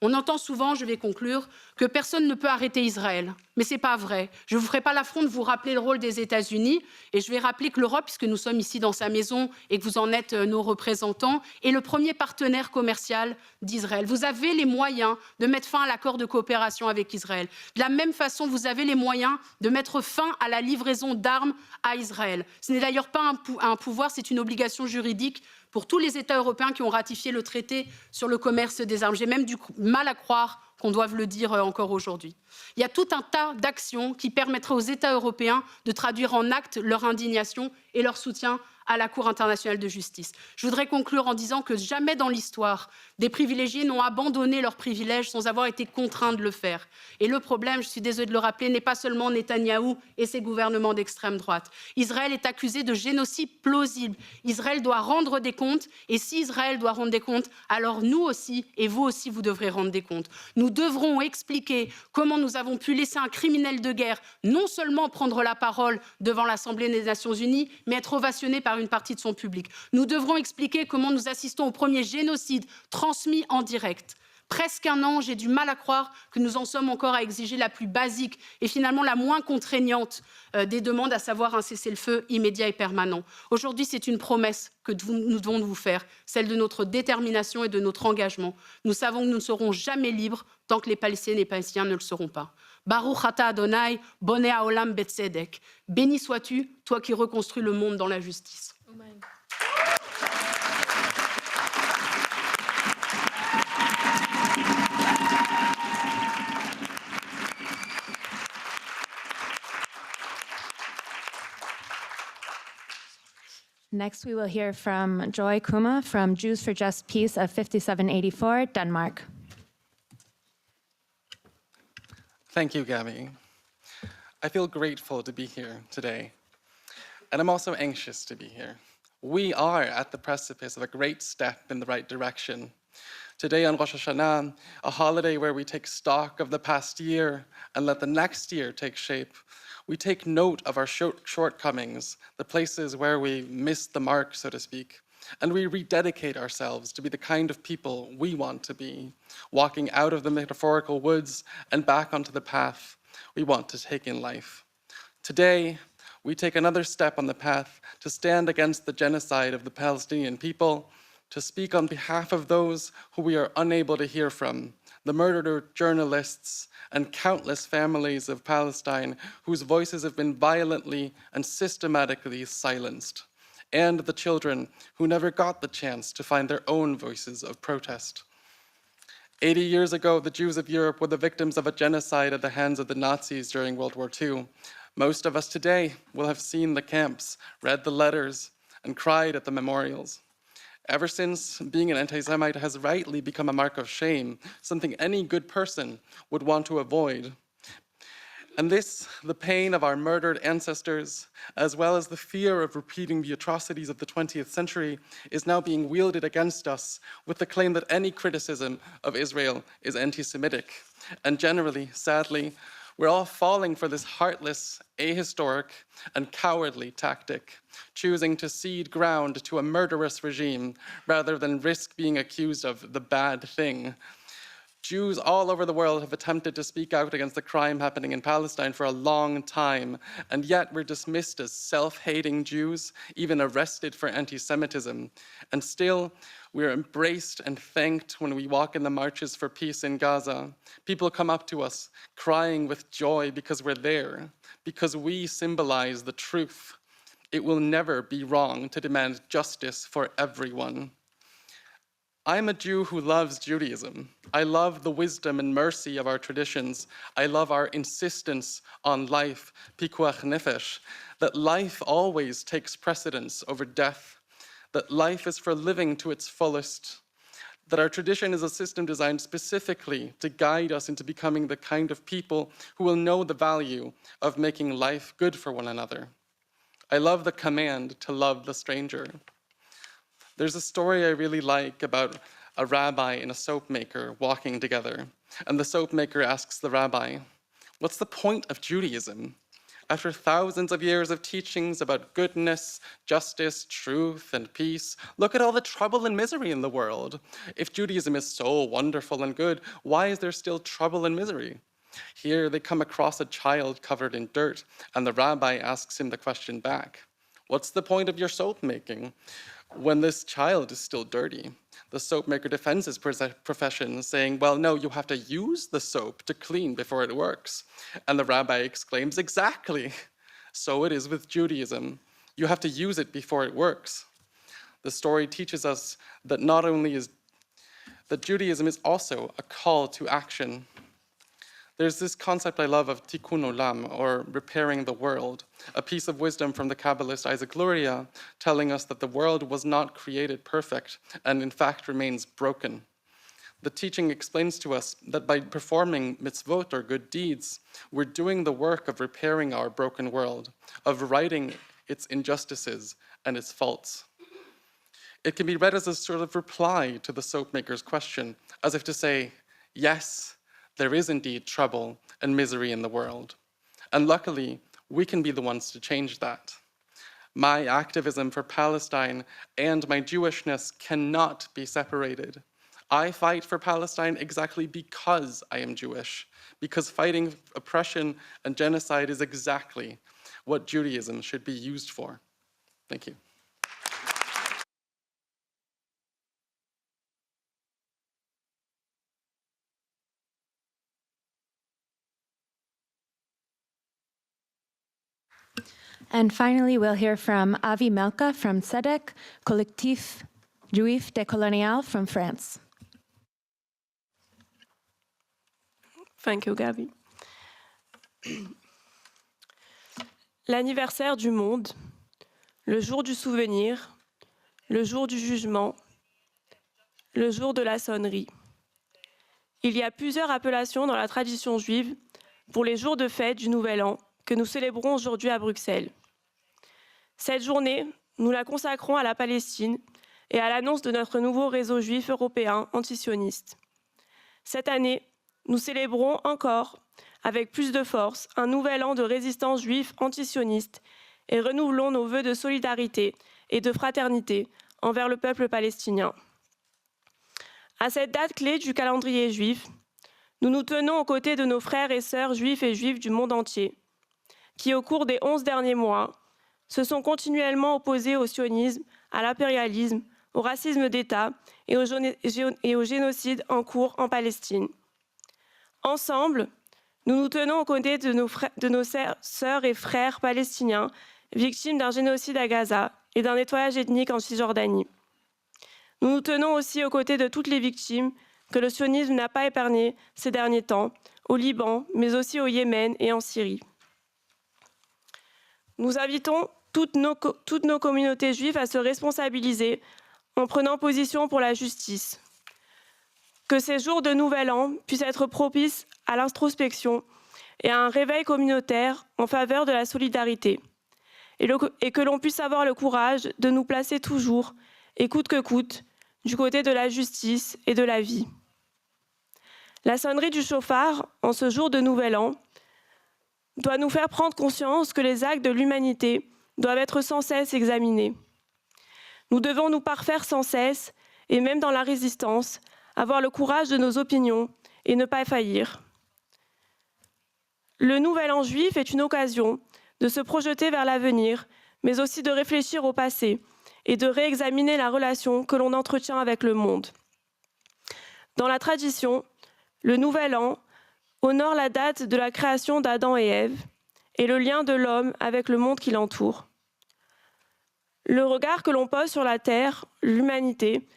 S6: On entend souvent, je vais conclure, que personne ne peut arrêter Israël. Mais ce n'est pas vrai. Je ne vous ferai pas l'affront de vous rappeler le rôle des États-Unis. Et je vais rappeler que l'Europe, puisque nous sommes ici dans sa maison et que vous en êtes nos représentants, est le premier partenaire commercial d'Israël. Vous avez les moyens de mettre fin à l'accord de coopération avec Israël. De la même façon, vous avez les moyens de mettre fin à la livraison d'armes à Israël. Ce n'est d'ailleurs pas un pouvoir, c'est une obligation juridique pour tous les États européens qui ont ratifié le traité sur le commerce des armes. J'ai même du mal à croire qu'on doive le dire encore aujourd'hui. Il y a tout un tas d'actions qui permettraient aux États européens de traduire en actes leur indignation et leur soutien à la Cour internationale de justice. Je voudrais conclure en disant que jamais dans l'histoire, des privilégiés n'ont abandonné leurs privilèges sans avoir été contraints de le faire. Et le problème, je suis désolée de le rappeler, n'est pas seulement Netanyahou et ses gouvernements d'extrême droite. Israël est accusé de génocide plausible. Israël doit rendre des comptes, et si Israël doit rendre des comptes, alors nous aussi, et vous aussi, vous devrez rendre des comptes. Nous devrons expliquer comment nous avons pu laisser un criminel de guerre non seulement prendre la parole devant l'Assemblée des Nations Unies, mais être ovationné par une partie de son public. Nous devrons expliquer comment nous assistons au premier génocide transmis en direct. Presque un an, j'ai du mal à croire que nous en sommes encore à exiger la plus basique et finalement la moins contraignante des demandes, à savoir un cessez-le-feu immédiat et permanent. Aujourd'hui, c'est une promesse que nous devons vous faire, celle de notre détermination et de notre engagement. Nous savons que nous ne serons jamais libres tant que les Palestiniens et les Palestiniens ne le seront pas. Baruch ata Adonai, boneh haolam betzedek. Béni sois-tu, toi qui reconstruis le monde dans la justice.
S3: Next, we will hear from Joy Kuma from Jews for Just Peace of 5784, Denmark.
S7: Thank you, Gabi. I feel grateful to be here today, and I'm also anxious to be here. We are at the precipice of a great step in the right direction. Today on Rosh Hashanah, a holiday where we take stock of the past year and let the next year take shape, we take note of our shortcomings, the places where we missed the mark, so to speak, and we rededicate ourselves to be the kind of people we want to be, walking out of the metaphorical woods and back onto the path we want to take in life. Today, we take another step on the path to stand against the genocide of the Palestinian people, to speak on behalf of those who we are unable to hear from, the murdered journalists and countless families of Palestine whose voices have been violently and systematically silenced, and the children who never got the chance to find their own voices of protest. 80 years ago, the Jews of Europe were the victims of a genocide at the hands of the Nazis during World War II. Most of us today will have seen the camps, read the letters, and cried at the memorials. Ever since, being an anti-Semite has rightly become a mark of shame, something any good person would want to avoid. And this, the pain of our murdered ancestors, as well as the fear of repeating the atrocities of the 20th century, is now being wielded against us with the claim that any criticism of Israel is anti-Semitic. And generally, sadly, we're all falling for this heartless, ahistoric, and cowardly tactic, choosing to cede ground to a murderous regime rather than risk being accused of the bad thing. Jews all over the world have attempted to speak out against the crime happening in Palestine for a long time, and yet we're dismissed as self-hating Jews, even arrested for anti-Semitism. And still, we're embraced and thanked when we walk in the marches for peace in Gaza. People come up to us crying with joy because we're there, because we symbolize the truth. It will never be wrong to demand justice for everyone. I'm a Jew who loves Judaism. I love the wisdom and mercy of our traditions. I love our insistence on life, pikuach nefesh, that life always takes precedence over death, that life is for living to its fullest, that our tradition is a system designed specifically to guide us into becoming the kind of people who will know the value of making life good for one another. I love the command to love the stranger. There's a story I really like about a rabbi and a soap maker walking together. And the soap maker asks the rabbi, "What's the point of Judaism? After thousands of years of teachings about goodness, justice, truth, and peace, look at all the trouble and misery in the world. If Judaism is so wonderful and good, why is there still trouble and misery?" Here they come across a child covered in dirt, and the rabbi asks him the question back. "What's the point of your soap making when this child is still dirty?" The soap maker defends his profession, saying, "Well, no, you have to use the soap to clean before it works." And the rabbi exclaims, "Exactly. So it is with Judaism. You have to use it before it works." The story teaches us that not only is that Judaism is also a call to action. There's this concept I love of tikkun olam, or repairing the world, a piece of wisdom from the Kabbalist Isaac Luria, telling us that the world was not created perfect, and in fact remains broken. The teaching explains to us that by performing mitzvot, or good deeds, we're doing the work of repairing our broken world, of righting its injustices and its faults. It can be read as a sort of reply to the soap maker's question, as if to say, yes, there is indeed trouble and misery in the world. And luckily, we can be the ones to change that. My activism for Palestine and my Jewishness cannot be separated. I fight for Palestine exactly because I am Jewish, because fighting oppression and genocide is exactly what Judaism should be used for. Thank you.
S3: And finally, we'll hear from Avi MELKA from Tzedek, Collectif Juif Décolonial from France.
S8: Thank you, Gabi. L'anniversaire du monde, le jour du souvenir, le jour du jugement, le jour de la sonnerie. Il y a plusieurs appellations dans la tradition juive pour les jours de fête du Nouvel An que nous célébrons aujourd'hui à Bruxelles. Cette journée, nous la consacrons à la Palestine et à l'annonce de notre nouveau réseau juif européen anti-zioniste. Cette année, nous célébrons encore, avec plus de force, un nouvel an de résistance juive anti-sioniste et renouvelons nos vœux de solidarité et de fraternité envers le peuple palestinien. À cette date clé du calendrier juif, nous nous tenons aux côtés de nos frères et sœurs juifs et juives du monde entier, qui au cours des 11 derniers mois se sont continuellement opposés au sionisme, à l'impérialisme, au racisme d'État et au génocide en cours en Palestine. Ensemble, nous nous tenons aux côtés de nos sœurs et frères palestiniens victimes d'un génocide à Gaza et d'un nettoyage ethnique en Cisjordanie. Nous nous tenons aussi aux côtés de toutes les victimes que le sionisme n'a pas épargnées ces derniers temps, au Liban, mais aussi au Yémen et en Syrie. Nous invitons toutes nos communautés juives à se responsabiliser en prenant position pour la justice. Que ces jours de Nouvel An puissent être propices à l'introspection et à un réveil communautaire en faveur de la solidarité, et que l'on puisse avoir le courage de nous placer toujours, et coûte que coûte, du côté de la justice et de la vie. La sonnerie du chauffard, en ce jour de Nouvel An, doit nous faire prendre conscience que les actes de l'humanité doivent être sans cesse examinés. Nous devons nous parfaire sans cesse, et même dans la résistance, avoir le courage de nos opinions et ne pas faillir. Le Nouvel An juif est une occasion de se projeter vers l'avenir, mais aussi de réfléchir au passé et de réexaminer la relation que l'on entretient avec le monde. Dans la tradition, le Nouvel An honore la date de la création d'Adam et Ève et le lien de l'homme avec le monde qui l'entoure. Le regard que l'on pose sur la Terre, l'humanité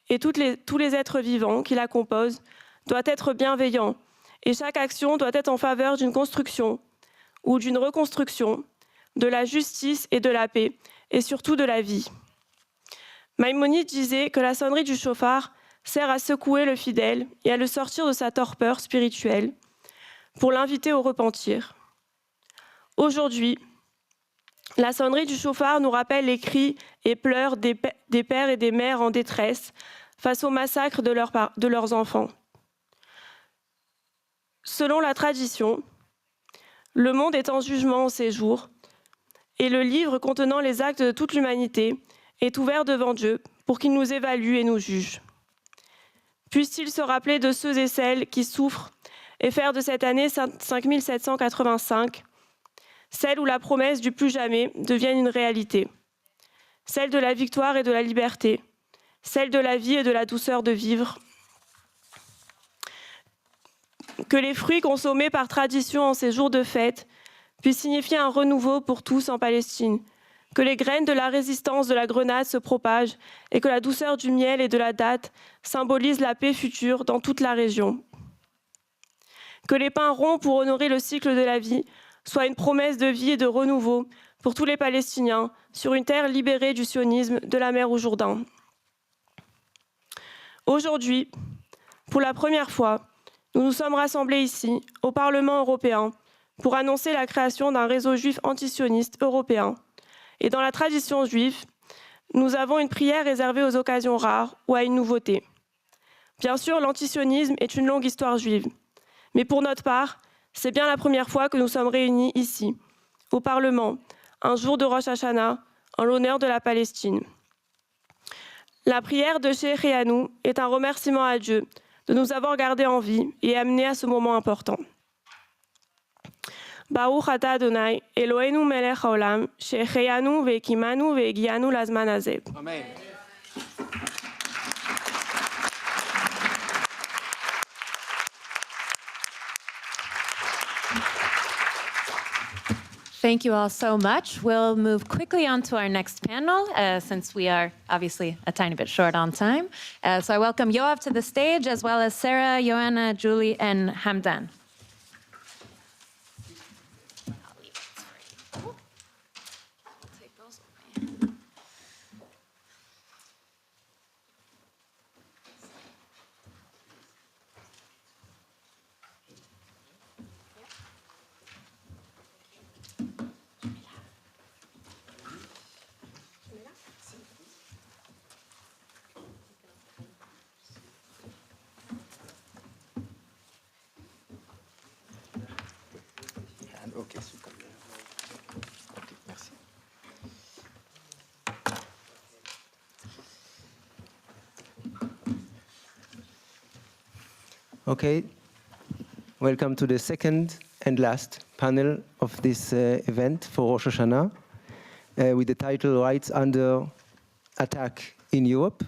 S8: et tous les êtres vivants qui la composent doit être bienveillant et chaque action doit être en faveur d'une construction ou d'une reconstruction, de la justice et de la paix et surtout de la vie. Maïmonide disait que la sonnerie du chauffard sert à secouer le fidèle et à le sortir de sa torpeur spirituelle pour l'inviter au repentir. Aujourd'hui, la sonnerie du chauffard nous rappelle les cris et pleurs des pères et des mères en détresse face au massacre de leurs enfants. Selon la tradition, le monde est en jugement en ces jours et le livre contenant les actes de toute l'humanité est ouvert devant Dieu pour qu'il nous évalue et nous juge. Puisse-t-il se rappeler de ceux et celles qui souffrent et faire de cette année 5785 celle où la promesse du plus jamais devienne une réalité, celle de la victoire et de la liberté, celle de la vie et de la douceur de vivre. Que les fruits consommés par tradition en ces jours de fête puissent signifier un renouveau pour tous en Palestine, que les graines de la résistance de la grenade se propagent et que la douceur du miel et de la date symbolisent la paix future dans toute la région. Que les pains ronds pour honorer le cycle de la vie soient une promesse de vie et de renouveau pour tous les Palestiniens sur une terre libérée du sionisme de la mer au Jourdain. Aujourd'hui, pour la première fois, nous nous sommes rassemblés ici, au Parlement européen, pour annoncer la création d'un réseau juif antisioniste européen. Et dans la tradition juive, nous avons une prière réservée aux occasions rares ou à une nouveauté. Bien sûr, l'antisionisme est une longue histoire juive, mais pour notre part, c'est bien la première fois que nous sommes réunis ici, au Parlement, un jour de Rosh Hashanah, en l'honneur de la Palestine. La prière de Shehechianu est un remerciement à Dieu de nous avoir gardés en vie et amenés à ce moment important. Baruch ata Adonai, Eloheinu melech haolam, Shehechianu ve'ekimanu ve'egianu lazman hazeh.
S7: Amen.
S9: Thank you all so much. We'll move quickly on to our next panel, since we are obviously a tiny bit short on time. So I welcome Yoav to the stage, as well as Sarah, Joanna, Julie, and Hamdan.
S4: Okay, welcome to the second and last panel of this event for Rosh Hashanah, with the title Rights Under Attack in Europe.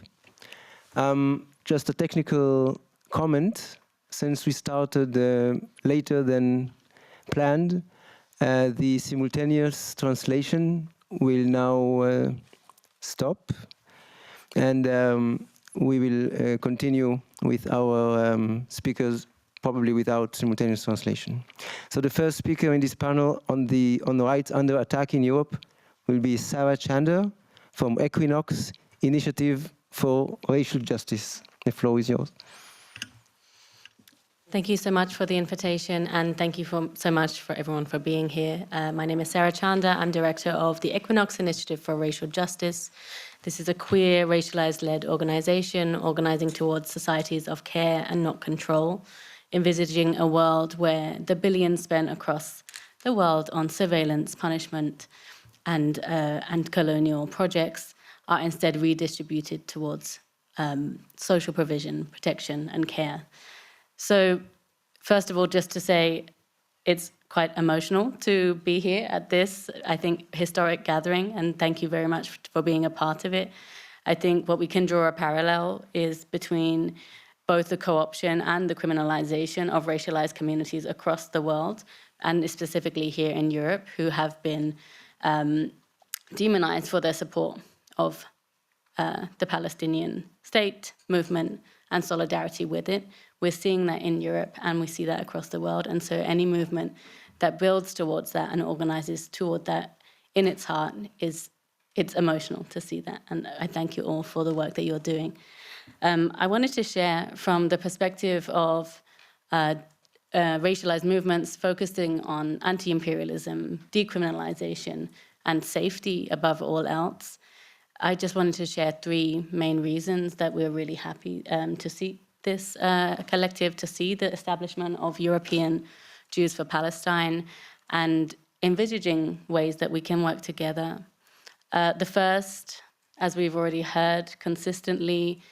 S4: Just a technical comment. Since we started later than planned, the simultaneous translation will now stop, and we will continue with our speakers, probably without simultaneous translation. So the first speaker in this panel on the rights under attack in Europe will be Sarah CHANDER from Equinox Initiative for Racial Justice. The floor is yours.
S10: Thank you so much for the invitation, and thank you so much for everyone for being here. My name is Sarah CHANDER. I'm director of the Equinox Initiative for Racial Justice. This is a queer, racialized-led organization organizing towards societies of care and not control, envisaging a world where the billions spent across the world on surveillance, punishment, and colonial projects are instead redistributed towards social provision, protection, and care. So, first of all, just to say, it's quite emotional to be here at this, I think, historic gathering, and thank you very much for being a part of it. I think what we can draw a parallel is between both the co-option and the criminalization of racialized communities across the world, and specifically here in Europe, who have been demonized for their support of the Palestinian state movement and solidarity with it. We're seeing that in Europe, and we see that across the world. And so any movement that builds towards that and organizes toward that in its heart it's emotional to see that. And I thank you all for the work that you're doing. I wanted to share from the perspective of racialized movements focusing on anti-imperialism, decriminalization, and safety above all else. I just wanted to share three main reasons that we're really happy to see this collective, to see the establishment of European Jews for Palestine, and envisaging ways that we can work together. The first, as we've already heard consistently,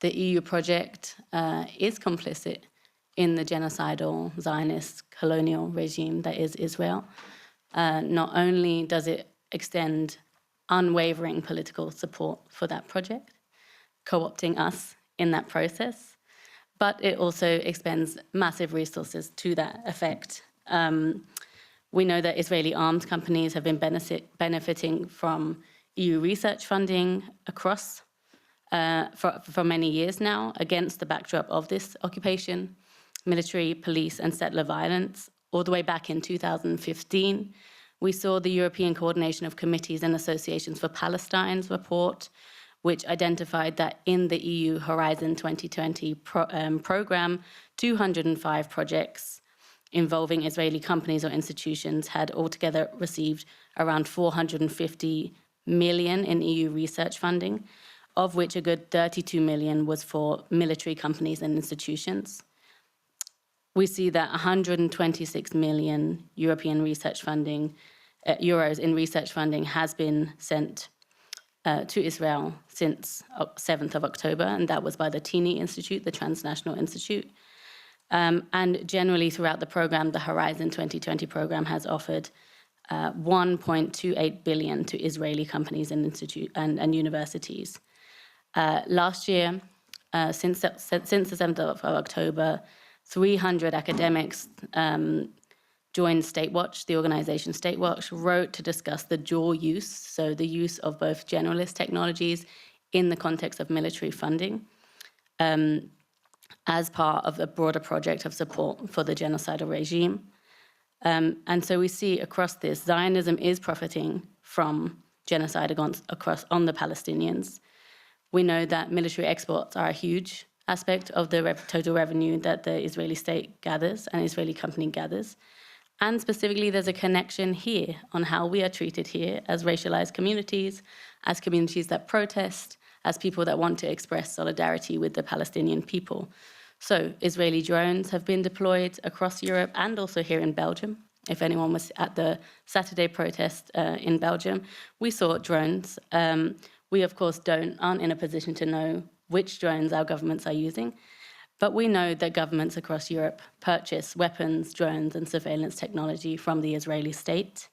S10: the EU project is complicit in the genocidal Zionist colonial regime that is Israel. Not only does it extend unwavering political support for that project, co-opting us in that process, but it also expends massive resources to that effect. We know that Israeli arms companies have been benefiting from EU research funding across for many years now against the backdrop of this occupation, military, police, and settler violence. All the way back in 2015, we saw the European Coordination of Committees and Associations for Palestine's report, which identified that in the EU Horizon 2020 program, 205 projects involving Israeli companies or institutions had altogether received around 450 million in EU research funding, of which a good 32 million was for military companies and institutions. We see that 126 million European research funding, euros in research funding has been sent to Israel since 7th of October, and that was by the TINI Institute, the Transnational Institute. And generally throughout the program, the Horizon 2020 program has offered 1.28 billion to Israeli companies and universities. Last year, since the 7th of October, 300 academics joined State Watch, the organization State Watch, wrote to discuss the dual use, so the use of both generalist technologies in the context of military funding, as part of the broader project of support for the genocidal regime. And so we see across this, Zionism is profiting from genocide on the Palestinians. We know that military exports are a huge aspect of the total revenue that the Israeli state gathers and Israeli company gathers. And specifically, there's a connection here on how we are treated here as racialized communities, as communities that protest, as people that want to express solidarity with the Palestinian people. So Israeli drones have been deployed across Europe and also here in Belgium. If anyone was at the Saturday protest in Belgium, we saw drones. We, of course, aren't in a position to know which drones our governments are using, but we know that governments across Europe purchase weapons, drones, and surveillance technology from the Israeli state.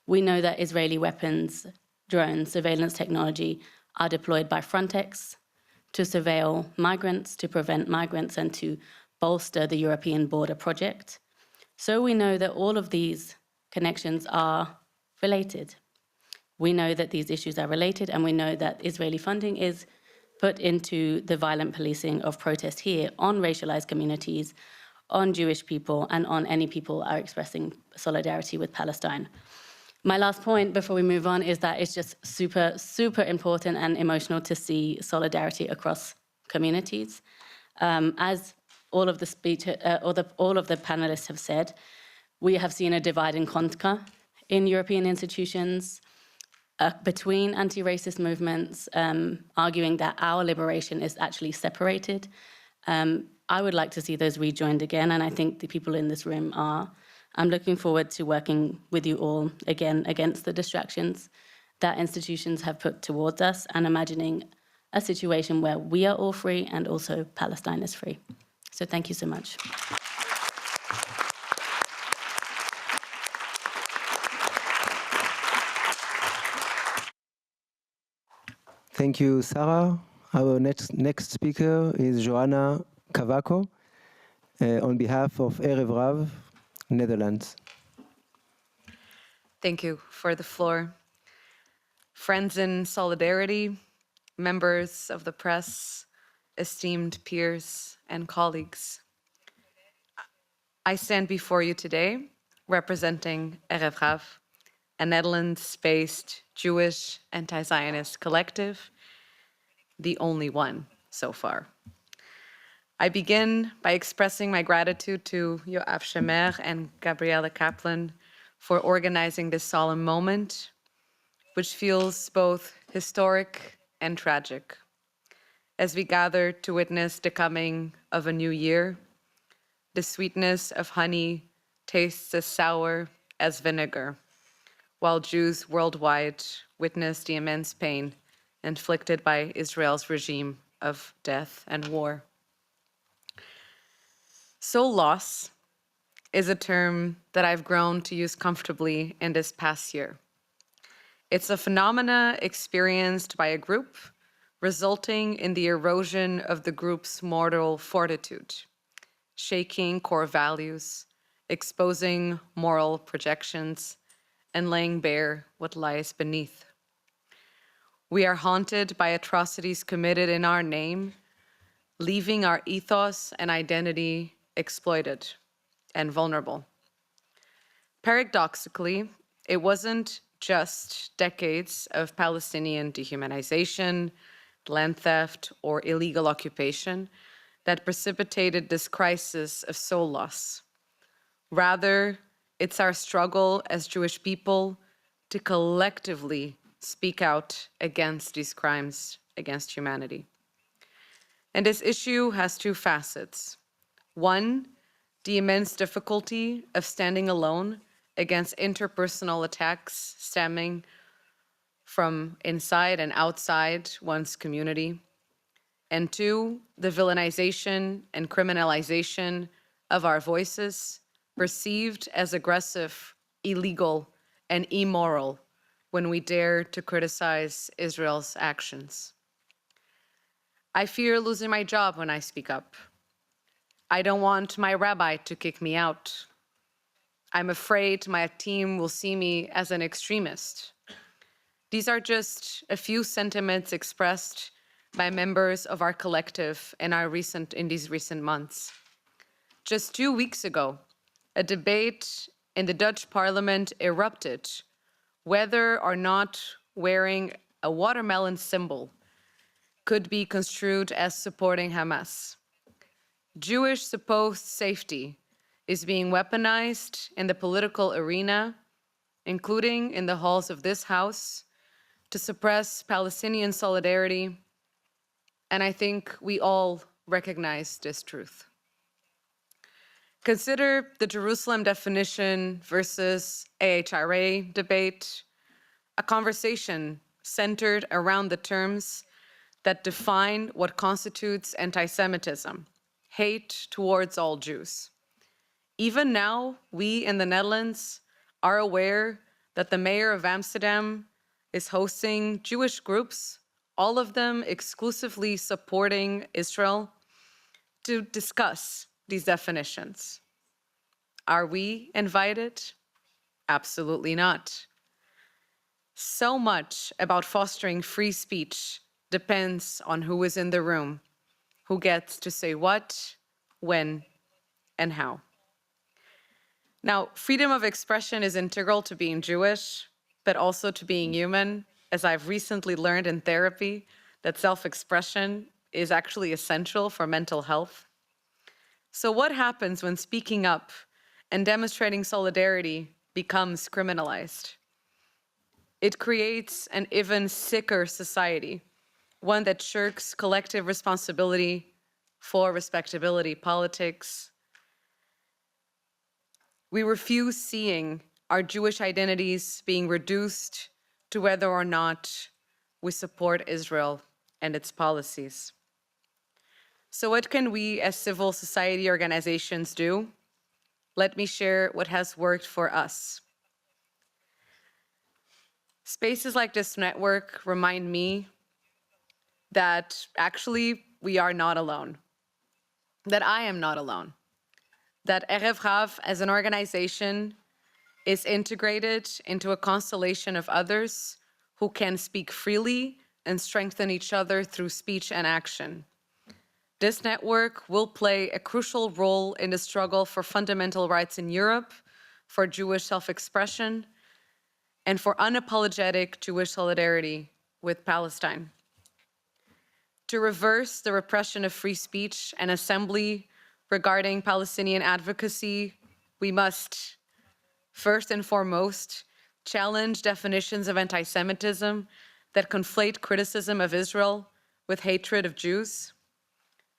S10: We know that Israeli weapons, drones, surveillance technology are deployed by Frontex to surveil migrants, to prevent migrants, and to bolster the European border project. So we know that all of these connections are related. We know that these issues are related, and we know that Israeli funding is put into the violent policing of protest here on racialized communities, on Jewish people, and on any people are expressing solidarity with Palestine. My last point before we move on is that it's just super, super important and emotional to see solidarity across communities. As all of the panelists have said, we have seen a divide and conquer in European institutions between anti-racist movements, arguing that our liberation is actually separated. I would like to see those rejoined again, and I think the people in this room are. I'm looking forward to working with you all again against the distractions that institutions have put towards us and imagining a situation where we are all free and also Palestine is free. So thank you so much.
S4: Thank you, Sarah. Our next speaker is Joanna CAVACO on behalf of Erev Rav, Netherlands.
S11: Thank you for the floor. Friends in solidarity, members of the press, esteemed peers and colleagues. I stand before you today representing Erev Rav, a Netherlands-based Jewish anti-Zionist collective, the only one so far. I begin by expressing my gratitude to Yoav SHEMER and Gabi KAPLAN for organizing this solemn moment, which feels both historic and tragic. As we gather to witness the coming of a new year, the sweetness of honey tastes as sour as vinegar, while Jews worldwide witness the immense pain inflicted by Israel's regime of death and war. Soul loss is a term that I've grown to use comfortably in this past year. It's a phenomena experienced by a group, resulting in the erosion of the group's moral fortitude, shaking core values, exposing moral projections, and laying bare what lies beneath. We are haunted by atrocities committed in our name, leaving our ethos and identity exploited and vulnerable. Paradoxically, it wasn't just decades of Palestinian dehumanization, land theft, or illegal occupation that precipitated this crisis of soul loss. Rather, it's our struggle as Jewish people to collectively speak out against these crimes against humanity. And this issue has two facets. One, the immense difficulty of standing alone against interpersonal attacks stemming from inside and outside one's community. And two, the villainization and criminalization of our voices, perceived as aggressive, illegal, and immoral when we dare to criticize Israel's actions. I fear losing my job when I speak up. I don't want my rabbi to kick me out. I'm afraid my team will see me as an extremist. These are just a few sentiments expressed by members of our collective in these recent months. Just 2 weeks ago, a debate in the Dutch parliament erupted whether or not wearing a watermelon symbol could be construed as supporting Hamas. Jewish supposed safety is being weaponized in the political arena, including in the halls of this House, to suppress Palestinian solidarity, and I think we all recognize this truth. Consider the Jerusalem definition versus AHRA debate, a conversation centered around the terms that define what constitutes anti-Semitism, hate towards all Jews. Even now, we in the Netherlands are aware that the mayor of Amsterdam is hosting Jewish groups, all of them exclusively supporting Israel, to discuss these definitions. Are we invited? Absolutely not. So much about fostering free speech depends on who is in the room, who gets to say what, when, and how. Now, freedom of expression is integral to being Jewish, but also to being human, as I've recently learned in therapy that self-expression is actually essential for mental health. So what happens when speaking up and demonstrating solidarity becomes criminalized? It creates an even sicker society, one that shirks collective responsibility for respectability politics. We refuse seeing our Jewish identities being reduced to whether or not we support Israel and its policies. So what can we as civil society organizations do? Let me share what has worked for us. Spaces like this network remind me that actually we are not alone, that I am not alone, that Erev Rav as an organization is integrated into a constellation of others who can speak freely and strengthen each other through speech and action. This network will play a crucial role in the struggle for fundamental rights in Europe, for Jewish self-expression, and for unapologetic Jewish solidarity with Palestine. To reverse the repression of free speech and assembly regarding Palestinian advocacy, we must, first and foremost, challenge definitions of anti-Semitism that conflate criticism of Israel with hatred of Jews,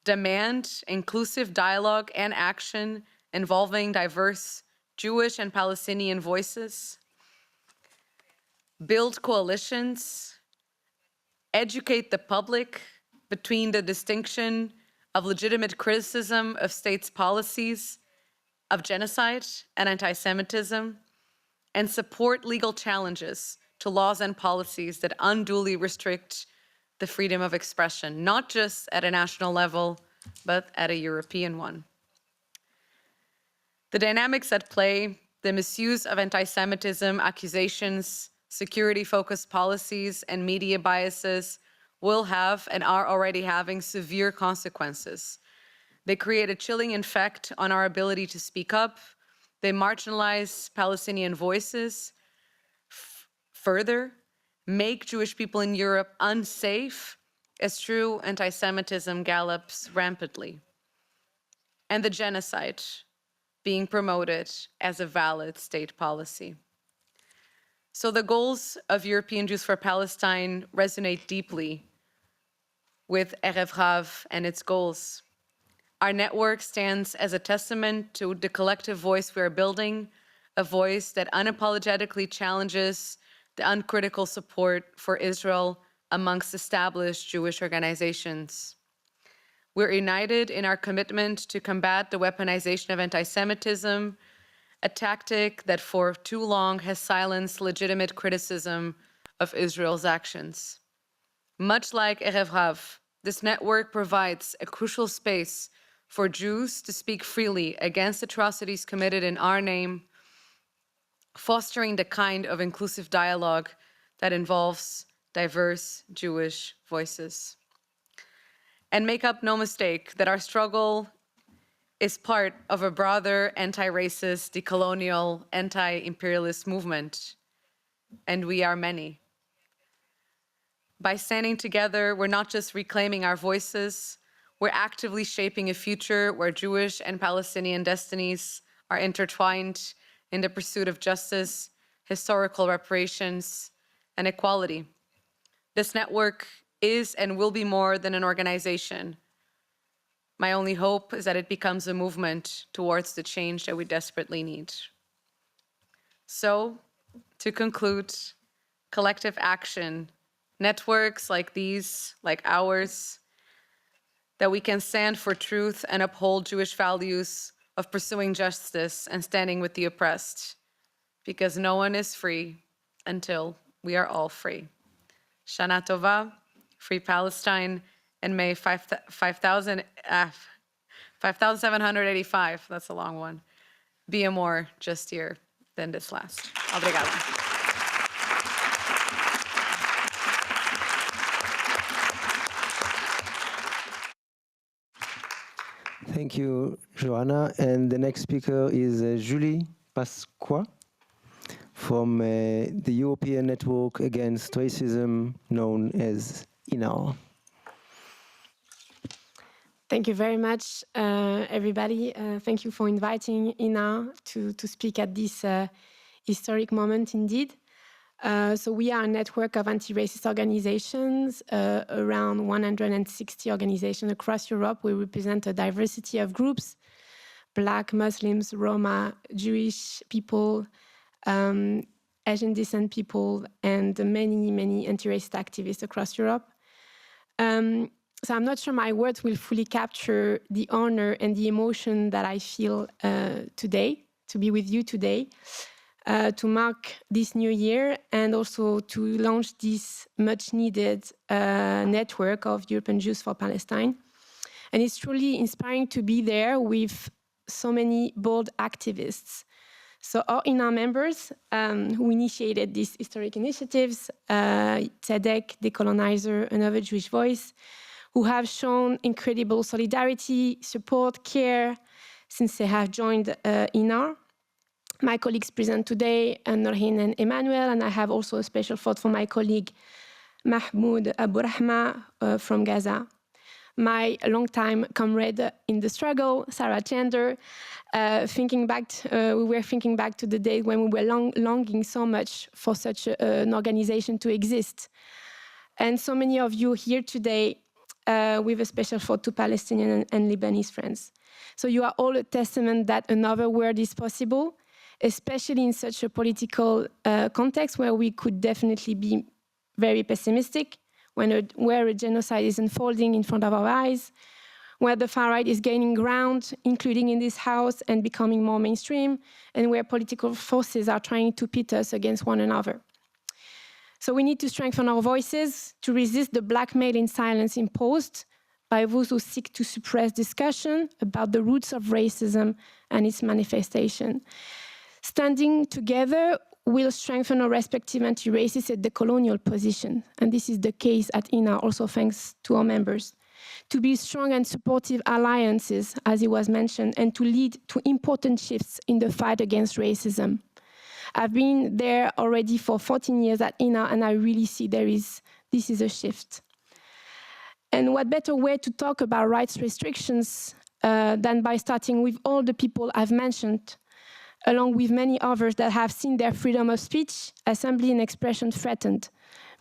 S11: demand inclusive dialogue and action involving diverse Jewish and Palestinian voices, build coalitions, educate the public between the distinction of legitimate criticism of states' policies of genocide and anti-Semitism, and support legal challenges to laws and policies that unduly restrict the freedom of expression, not just at a national level, but at a European one. The dynamics at play, the misuse of anti-Semitism accusations, security-focused policies, and media biases will have and are already having severe consequences. They create a chilling effect on our ability to speak up. They marginalize Palestinian voices, further make Jewish people in Europe unsafe as true anti-Semitism gallops rampantly, and the genocide being promoted as a valid state policy. So the goals of European Jews for Palestine resonate deeply with Erev Rav and its goals. Our network stands as a testament to the collective voice we are building, a voice that unapologetically challenges the uncritical support for Israel amongst established Jewish organizations. We're united in our commitment to combat the weaponization of anti-Semitism, a tactic that for too long has silenced legitimate criticism of Israel's actions. Much like Erev Rav, this network provides a crucial space for Jews to speak freely against atrocities committed in our name fostering the kind of inclusive dialogue that involves diverse Jewish voices. And make up no mistake that our struggle is part of a broader anti-racist, decolonial, anti-imperialist movement, and we are many. By standing together, we're not just reclaiming our voices, we're actively shaping a future where Jewish and Palestinian destinies are intertwined in the pursuit of justice, historical reparations, and equality. This network is and will be more than an organization. My only hope is that it becomes a movement towards the change that we desperately need. So, to conclude, collective action, networks like these, like ours, that we can stand for truth and uphold Jewish values of pursuing justice and standing with the oppressed, because no one is free until we are all free. Shana Tova, Free Palestine, and May 5,785, that's a long one, be a more just year than this last. Obrigada.
S4: Thank you, Joanna. And the next speaker is Julie Pasqua from the European Network Against Racism, known as INAR.
S12: Thank you very much, everybody. Thank you for inviting INAR to speak at this historic moment indeed. So we are a network of anti-racist organizations, around 160 organizations across Europe. We represent a diversity of groups, Black, Muslims, Roma, Jewish people, Asian descent people, and many, many anti-racist activists across Europe. So I'm not sure my words will fully capture the honor and the emotion that I feel today, to be with you today, to mark this new year and also to launch this much-needed network of European Jews for Palestine. And it's truly inspiring to be there with so many bold activists. So in our members who initiated these historic initiatives, Tzedek, Decolonizer, Another Jewish Voice, who have shown incredible solidarity, support, care since they have joined INAR. My colleagues present today, Norhin and Emmanuel, and I have also a special thought for my colleague Mahmoud Abu Rahma from Gaza. My longtime comrade in the struggle, Sarah CHANDER, we were thinking back to the day when we were longing so much for such an organization to exist. And so many of you here today with a special thought to Palestinian and Lebanese friends. So you are all a testament that another world is possible, especially in such a political context where we could definitely be very pessimistic, where a genocide is unfolding in front of our eyes, where the far right is gaining ground, including in this house, and becoming more mainstream, and where political forces are trying to pit us against one another. So we need to strengthen our voices to resist the blackmail in silence imposed by those who seek to suppress discussion about the roots of racism and its manifestation. Standing together will strengthen our respective anti-racist and decolonial position, and this is the case at INAR, also thanks to our members. To be strong and supportive alliances, as it was mentioned, and to lead to important shifts in the fight against racism. I've been there already for 14 years at INAR, and I really see this is a shift. And what better way to talk about rights restrictions than by starting with all the people I've mentioned, along with many others that have seen their freedom of speech, assembly, and expression threatened.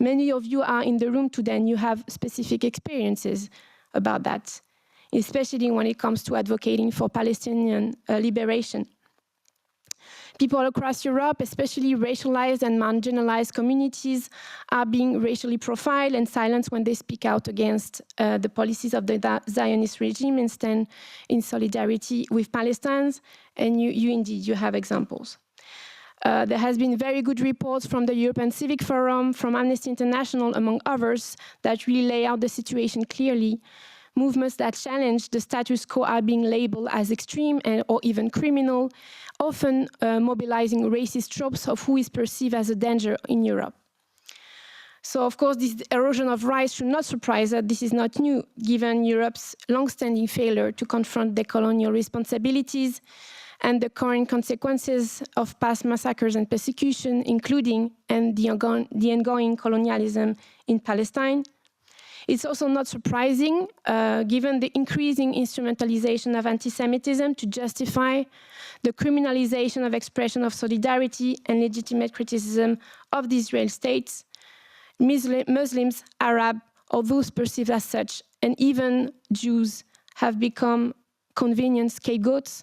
S12: Many of you are in the room today, and you have specific experiences about that, especially when it comes to advocating for Palestinian liberation. People across Europe, especially racialized and marginalized communities, are being racially profiled and silenced when they speak out against the policies of the Zionist regime and stand in solidarity with Palestinians. And you have examples. There has been very good reports from the European Civic Forum, from Amnesty International, among others, that really lay out the situation clearly. movements that challenge the status quo are being labeled as extreme or even criminal, often mobilizing racist tropes of who is perceived as a danger in Europe. So, of course, this erosion of rights should not surprise us. This is not new, given Europe's long-standing failure to confront the colonial responsibilities and the current consequences of past massacres and persecution, including the ongoing colonialism in Palestine. It's also not surprising, given the increasing instrumentalization of anti-Semitism to justify the criminalization of expression of solidarity and legitimate criticism of the Israeli state. Muslims, Arab, or those perceived as such, and even Jews have become convenient scapegoats,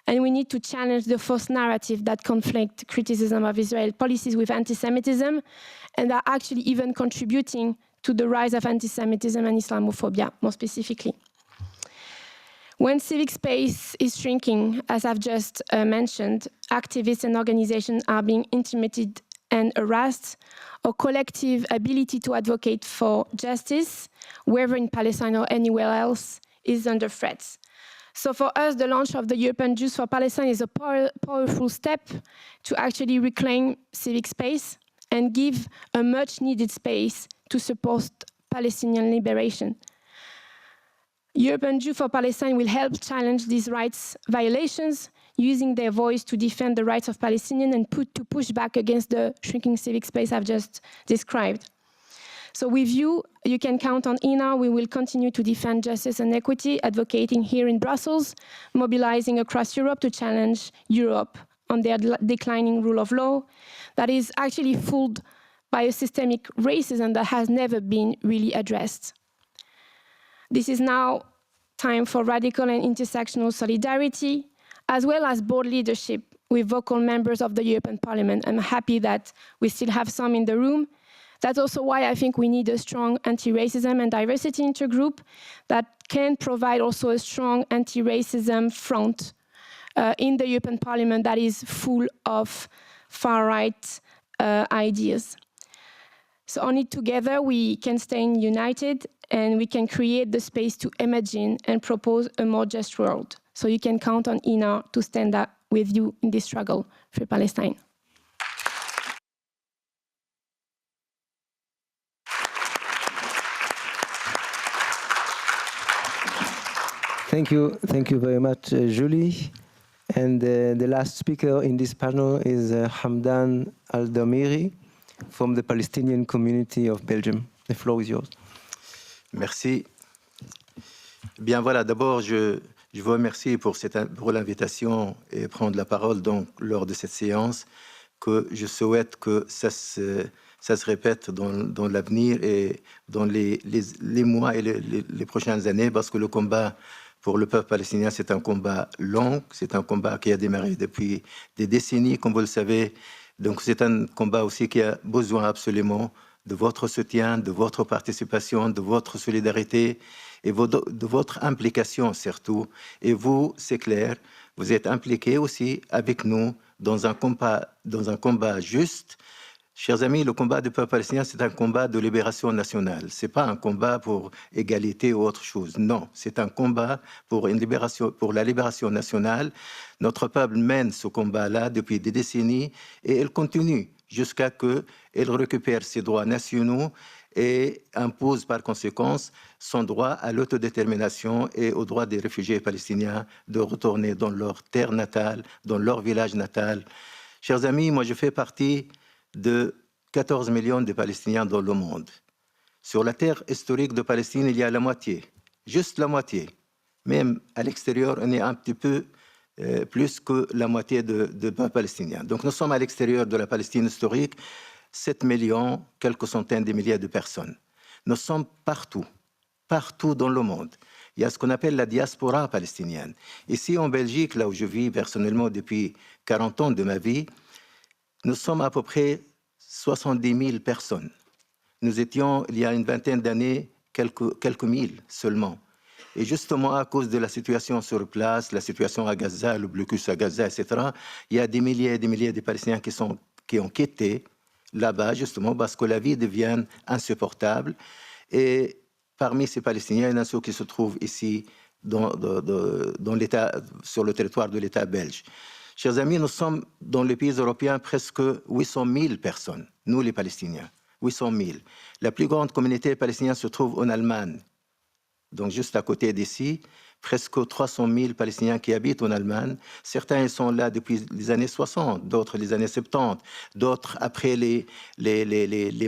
S12: and we need to challenge the false narrative that conflict criticism of Israeli policies with anti-Semitism, and are actually even contributing to the rise of anti-Semitism and Islamophobia, more specifically. When civic space is shrinking, as I've just mentioned, activists and organizations are being intimidated and harassed. Our collective ability to advocate for justice, whether in Palestine or anywhere else, is under threat. So for us, the launch of the European Jews for Palestine is a powerful step to actually reclaim civic space and give a much-needed space to support Palestinian liberation. European Jews for Palestine will help challenge these rights violations, using their voice to defend the rights of Palestinians and to push back against the shrinking civic space I've just described. So with you, you can count on Hana. We will continue to defend justice and equity, advocating here in Brussels, mobilizing across Europe to challenge Europe on their declining rule of law that is actually fueled by a systemic racism that has never been really addressed. This is now time for radical and intersectional solidarity, as well as bold leadership with vocal members of the European Parliament. I'm happy that we still have some in the room. That's also why I think we need a strong anti-racism and diversity intergroup that can provide also a strong anti-racism front in the European Parliament that is full of far-right ideas. So only together we can stay united and we can create the space to imagine and propose a more just world. So you can count on Hana to stand up with you in this struggle for Palestine.
S4: Thank you very much, Julie. And the last speaker in this panel is Hamdan AL-DAMIRI from the Palestinian community of Belgium. The floor is yours.
S13: Merci. Bien voilà, d'abord je vous remercie pour l'invitation et prendre la parole donc lors de cette séance, que je souhaite que ça se répète dans l'avenir et dans les mois et les prochaines années, parce que le combat pour le peuple palestinien, c'est un combat long, c'est un combat qui a démarré depuis des décennies, comme vous le savez. Donc c'est un combat aussi qui a besoin absolument de votre soutien, de votre participation, de votre solidarité et de votre implication surtout. Et vous, c'est clair, vous êtes impliqués aussi avec nous dans un combat juste. Chers amis, le combat du peuple palestinien, c'est un combat de libération nationale. Ce n'est pas un combat pour égalité ou autre chose. Non, c'est un combat pour la libération nationale. Notre peuple mène ce combat-là depuis des décennies et il continue jusqu'à ce qu'il récupère ses droits nationaux et impose par conséquent son droit à l'autodétermination et au droit des réfugiés palestiniens de retourner dans leur terre natale, dans leur village natal. Chers amis, moi je fais partie de 14 millions de Palestiniens dans le monde. Sur la terre historique de Palestine, il y a la moitié, juste la moitié. Même à l'extérieur, on est un petit peu plus que la moitié de peuple palestinien. Donc nous sommes à l'extérieur de la Palestine historique, 7 millions, quelques centaines de milliers de personnes. Nous sommes partout, partout dans le monde. Il y a ce qu'on appelle la diaspora palestinienne. Ici en Belgique, là où je vis personnellement depuis 40 ans de ma vie, nous sommes à peu près 70 000 personnes. Nous étions, il y a une vingtaine d'années, quelques mille seulement. Et justement, à cause de la situation sur place, la situation à Gaza, le blocus à Gaza, etc., il y a des milliers et des milliers de Palestiniens qui ont quitté là-bas, justement, parce que la vie devient insupportable. Et parmi ces Palestiniens, il y en a ceux qui se trouvent ici dans sur le territoire de l'État belge. Chers amis, nous sommes dans les pays européens presque 800 000 personnes, nous les Palestiniens, 800 000. La plus grande communauté palestinienne se trouve en Allemagne, donc juste à côté d'ici, presque 300 000 Palestiniens qui habitent en Allemagne. Certains ils sont là depuis les années 60, d'autres les années 70, d'autres après les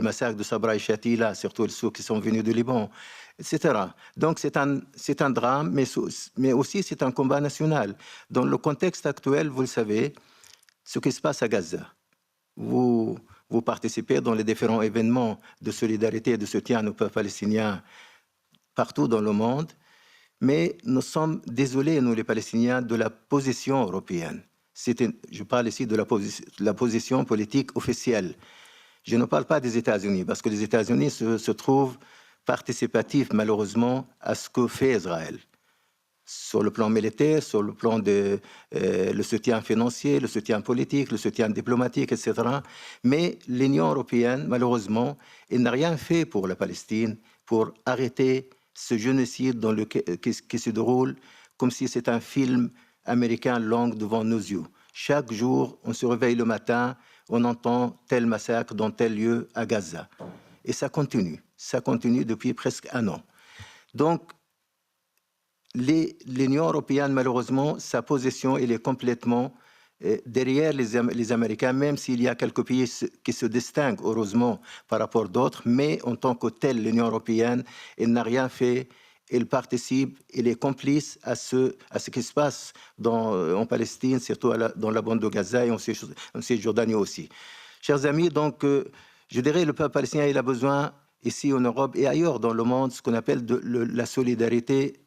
S13: massacres de Sabra et Shatila, surtout ceux qui sont venus du Liban, etc. Donc c'est un drame, mais aussi c'est un combat national. Dans le contexte actuel, vous le savez, ce qui se passe à Gaza. Vous participez dans les différents événements de solidarité et de soutien aux peuples palestiniens partout dans le monde, mais nous sommes désolés, nous les Palestiniens, de la position européenne. Je parle ici de la position politique officielle. Je ne parle pas des États-Unis, parce que les États-Unis se trouvent participatifs, malheureusement, à ce que fait Israël. Sur le plan militaire, sur le plan de le soutien financier, le soutien politique, le soutien diplomatique, etc. Mais l'Union européenne, malheureusement, elle n'a rien fait pour la Palestine, pour arrêter ce génocide qui se déroule comme si c'était un film américain long devant nos yeux. Chaque jour, on se réveille le matin, on entend tel massacre dans tel lieu à Gaza. Et ça continue depuis presque un an. Donc, l'Union européenne, malheureusement, sa position, elle est complètement derrière les Américains, même s'il y a quelques pays qui se distinguent, heureusement, par rapport à d'autres, mais en tant que telle, l'Union européenne, elle n'a rien fait, elle participe, elle est complice à ce qui se passe en Palestine, surtout dans la bande de Gaza et en Cisjordanie aussi. Chers amis, donc, je dirais le peuple palestinien, il a besoin, ici en Europe et ailleurs dans le monde, ce qu'on appelle la solidarité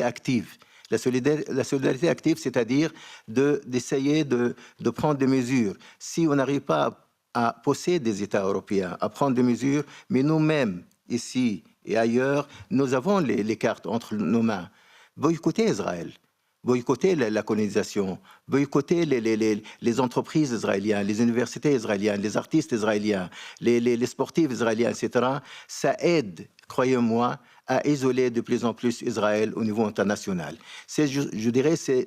S13: active. La solidarité active, c'est-à-dire d'essayer de prendre des mesures. Si on n'arrive pas à posséder des États européens, à prendre des mesures, mais nous-mêmes, ici et ailleurs, nous avons les cartes entre nos mains. Boycotter Israël, boycotter la colonisation, boycotter les entreprises israéliennes, les universités israéliennes, les artistes israéliens, les sportifs israéliens, etc. Ça aide, croyez-moi, à isoler de plus en plus Israël au niveau international. Je dirais que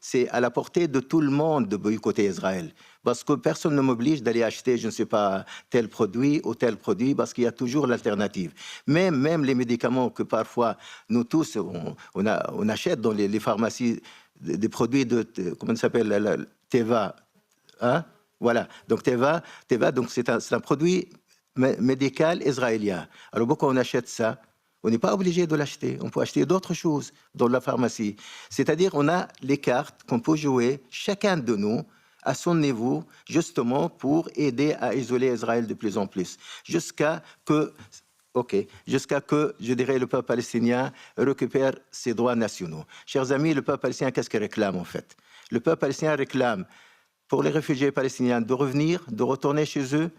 S13: c'est à la portée de tout le monde de boycotter Israël. Parce que personne ne m'oblige d'aller acheter, je ne sais pas, tel produit ou tel produit, parce qu'il y a toujours l'alternative. Même les médicaments que parfois, nous tous, on achète dans les pharmacies des produits comment ça s'appelle, Teva. Hein? Voilà, donc Teva donc c'est un produit médical israélien. Alors pourquoi on achète ça? On n'est pas obligé de l'acheter. On peut acheter d'autres choses dans la pharmacie. C'est-à-dire, on a les cartes qu'on peut jouer, chacun de nous, à son niveau, justement pour aider à isoler Israël de plus en plus. Jusqu'à que, je dirais, le peuple palestinien récupère ses droits nationaux. Chers amis, le peuple palestinien, qu'est-ce qu'il réclame en fait? Le peuple palestinien réclame pour les réfugiés palestiniens de revenir, de retourner chez eux,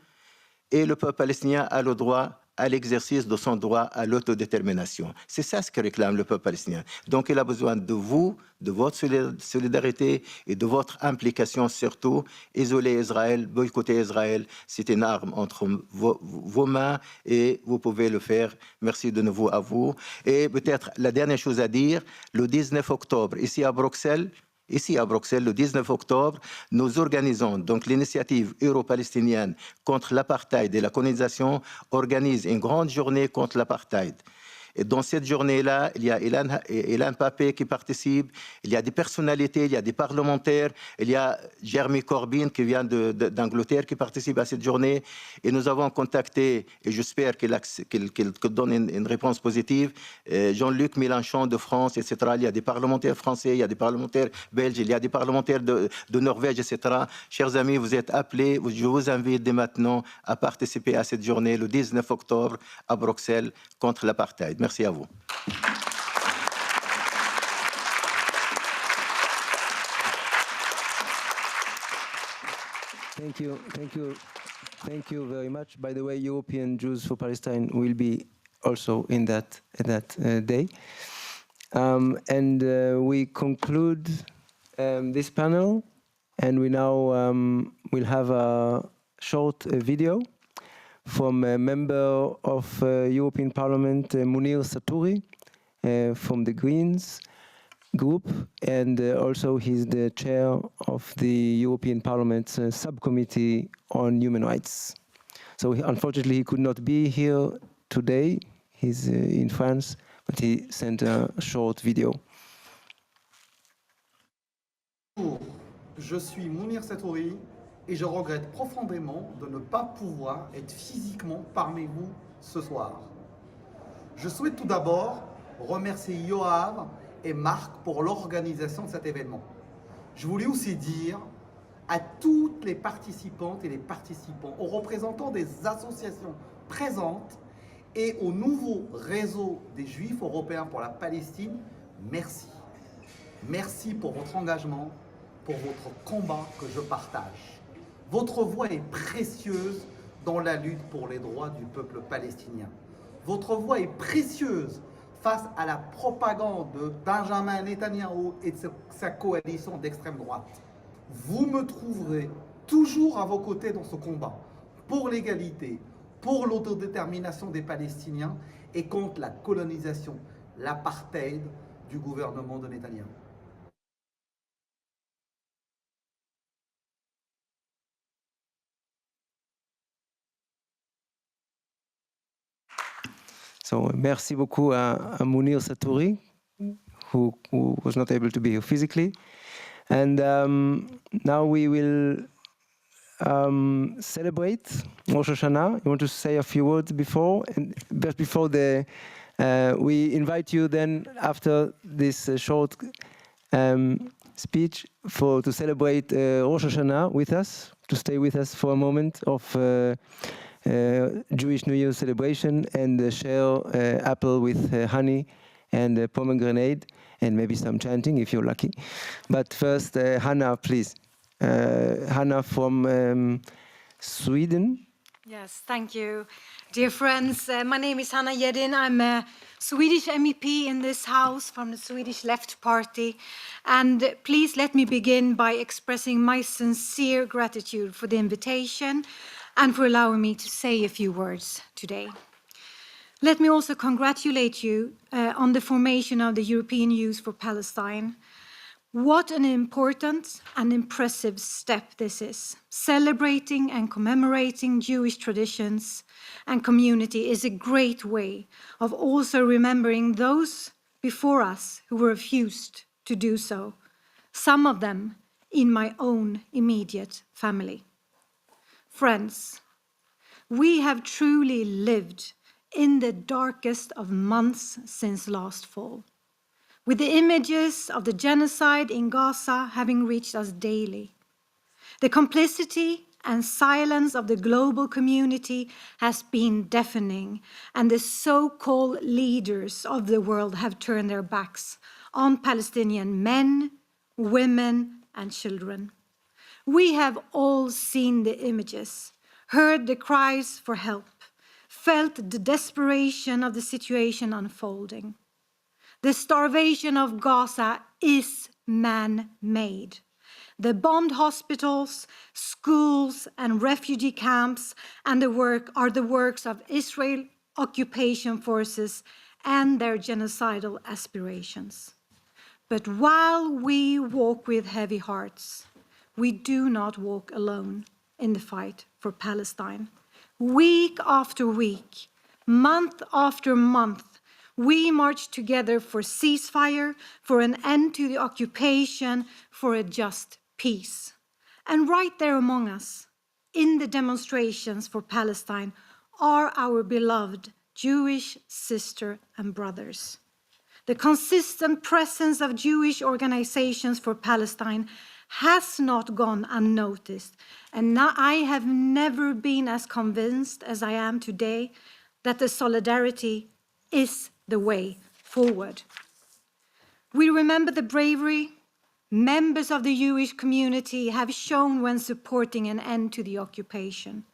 S13: et le peuple palestinien a le droit à l'exercice de son droit à l'autodétermination. C'est ça ce que réclame le peuple palestinien. Donc il a besoin de vous, de votre solidarité et de votre implication surtout. Isoler Israël, boycotter Israël, c'est une arme entre vos mains et vous pouvez le faire. Merci de nouveau à vous. Et peut-être la dernière chose à dire, le 19 octobre, ici à Bruxelles, le 19 octobre, nous organisons, donc l'initiative euro-palestinienne contre l'apartheid et la colonisation organise une grande journée contre l'apartheid. Et dans cette journée-là, il y a Ilan Papé qui participe, il y a des personnalités, il y a des parlementaires, il y a Jeremy Corbyn qui vient d'Angleterre qui participe à cette journée. Et nous avons contacté, et j'espère qu'il donne une réponse positive, Jean-Luc Mélenchon de France, etc. Il y a des parlementaires français, il y a des parlementaires belges, il y a des parlementaires de Norvège, etc. Chers amis, vous êtes appelés, je vous invite dès maintenant à participer à cette journée le 19 octobre à Bruxelles contre l'apartheid. Merci à vous.
S4: Thank you very much. By the way, European Jews for Palestine will be also in that day. We conclude this panel, and we now will have a short video from a member of European Parliament, Mounir Satouri, from the Greens group, and also he's the chair of the European Parliament's subcommittee on human rights. So unfortunately he could not be here today. He's in France, but he sent a short video.
S14: Bonjour, je suis Mounir Satouri et je regrette profondément de ne pas pouvoir être physiquement parmi vous ce soir. Je souhaite tout d'abord remercier Yoav et Marc pour l'organisation de cet événement. Je voulais aussi dire à toutes les participantes et les participants, aux représentants des associations présentes et au nouveau réseau des Juifs européens pour la Palestine, merci. Merci pour votre engagement, pour votre combat que je partage. Votre voix est précieuse dans la lutte pour les droits du peuple palestinien. Votre voix est précieuse face à la propagande de Benjamin Netanyahou et de sa coalition d'extrême droite. Vous me trouverez toujours à vos côtés dans ce combat pour l'égalité, pour l'autodétermination des Palestiniens et contre la colonisation, l'apartheid du gouvernement de Netanyahou.
S4: So merci beaucoup à Mounir Satouri, who was not able to be here physically. And now we will celebrate Rosh Hashanah. You want to say a few words before? And just before we invite you then, after this short speech, to celebrate Rosh Hashanah with us, to stay with us for a moment of Jewish New Year celebration and share apple with honey and pomegranate and maybe some chanting if you're lucky. But first, Hana, please. Hana from Sweden.
S15: Yes, thank you. Dear friends, my name is Hana GEDIN. I'm a Swedish MEP in this house from the Swedish Left Party. And please let me begin by expressing my sincere gratitude for the invitation and for allowing me to say a few words today. Let me also congratulate you on the formation of the European Youth for Palestine. What an important and impressive step this is. Celebrating and commemorating Jewish traditions and community is a great way of also remembering those before us who refused to do so, some of them in my own immediate family. Friends, we have truly lived in the darkest of months since last fall, with the images of the genocide in Gaza having reached us daily. The complicity and silence of the global community has been deafening, and the so-called leaders of the world have turned their backs on Palestinian men, women, and children. We have all seen the images, heard the cries for help, felt the desperation of the situation unfolding. The starvation of Gaza is man-made. The bombed hospitals, schools, and refugee camps are the works of Israel occupation forces and their genocidal aspirations. But while we walk with heavy hearts, we do not walk alone in the fight for Palestine. Week after week, month after month, we march together for ceasefire, for an end to the occupation, for a just peace. And right there among us, in the demonstrations for Palestine, are our beloved Jewish sisters and brothers. The consistent presence of Jewish organizations for Palestine has not gone unnoticed, and I have never been as convinced as I am today that the solidarity is the way forward. We remember the bravery members of the Jewish community have shown when supporting an end to the occupation,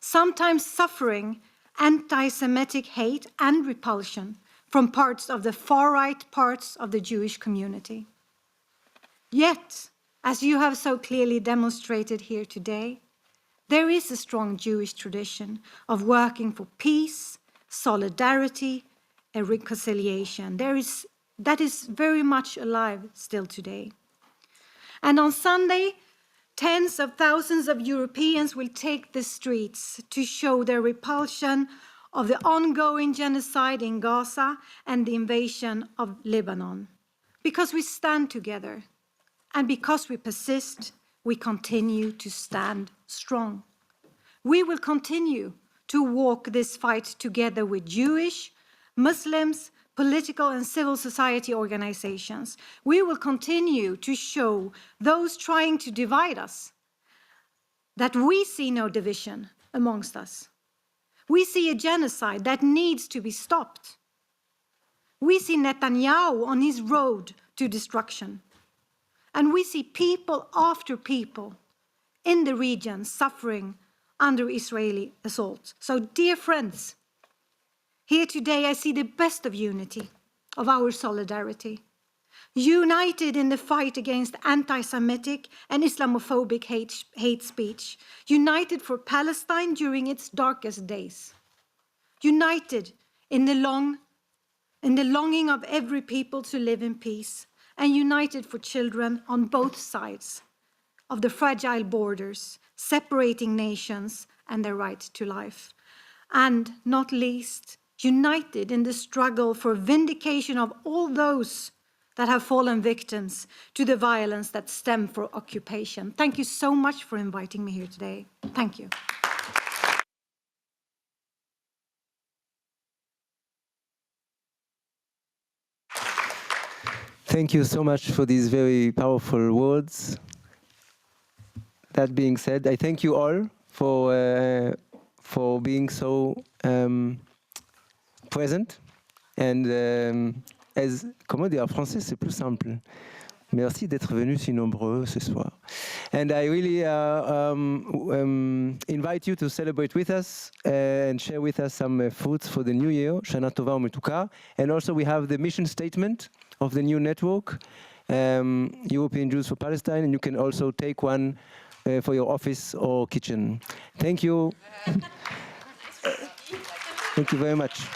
S15: sometimes suffering anti-Semitic hate and repulsion from parts of the far-right parts of the Jewish community. Yet, as you have so clearly demonstrated here today, There is a strong Jewish tradition of working for peace, solidarity, and reconciliation. That is very much alive still today. And on Sunday, tens of thousands of Europeans will take the streets to show their repulsion of the ongoing genocide in Gaza and the invasion of Lebanon. Because we stand together, and because we persist, we continue to stand strong. We will continue to walk this fight together with Jewish, Muslims, political and civil society organizations. We will continue to show those trying to divide us that we see no division amongst us. We see a genocide that needs to be stopped. We see Netanyahu on his road to destruction. And we see people after people in the region suffering under Israeli assault. So, dear friends, here today I see the best of unity, of our solidarity. United in the fight against anti-Semitic and Islamophobic hate speech. United for Palestine during its darkest days. United in the longing of every people to live in peace. And united for children on both sides of the fragile borders, separating nations and their right to life. And not least, united in the struggle for vindication of all those that have fallen victims to the violence that stem from occupation. Thank you so much for inviting me here today. Thank you.
S4: Thank you so much for these very powerful words. That being said, I thank you all for being so present. And comment dire en français, c'est plus simple. Merci d'être venus si nombreux ce soir. And I really invite you to celebrate with us and share with us some foods for the new year, Shana Tova Umetuka. And also we have the mission statement of the new network, European Jews for Palestine, and you can also take one for your office or kitchen. Thank you. Thank you very much.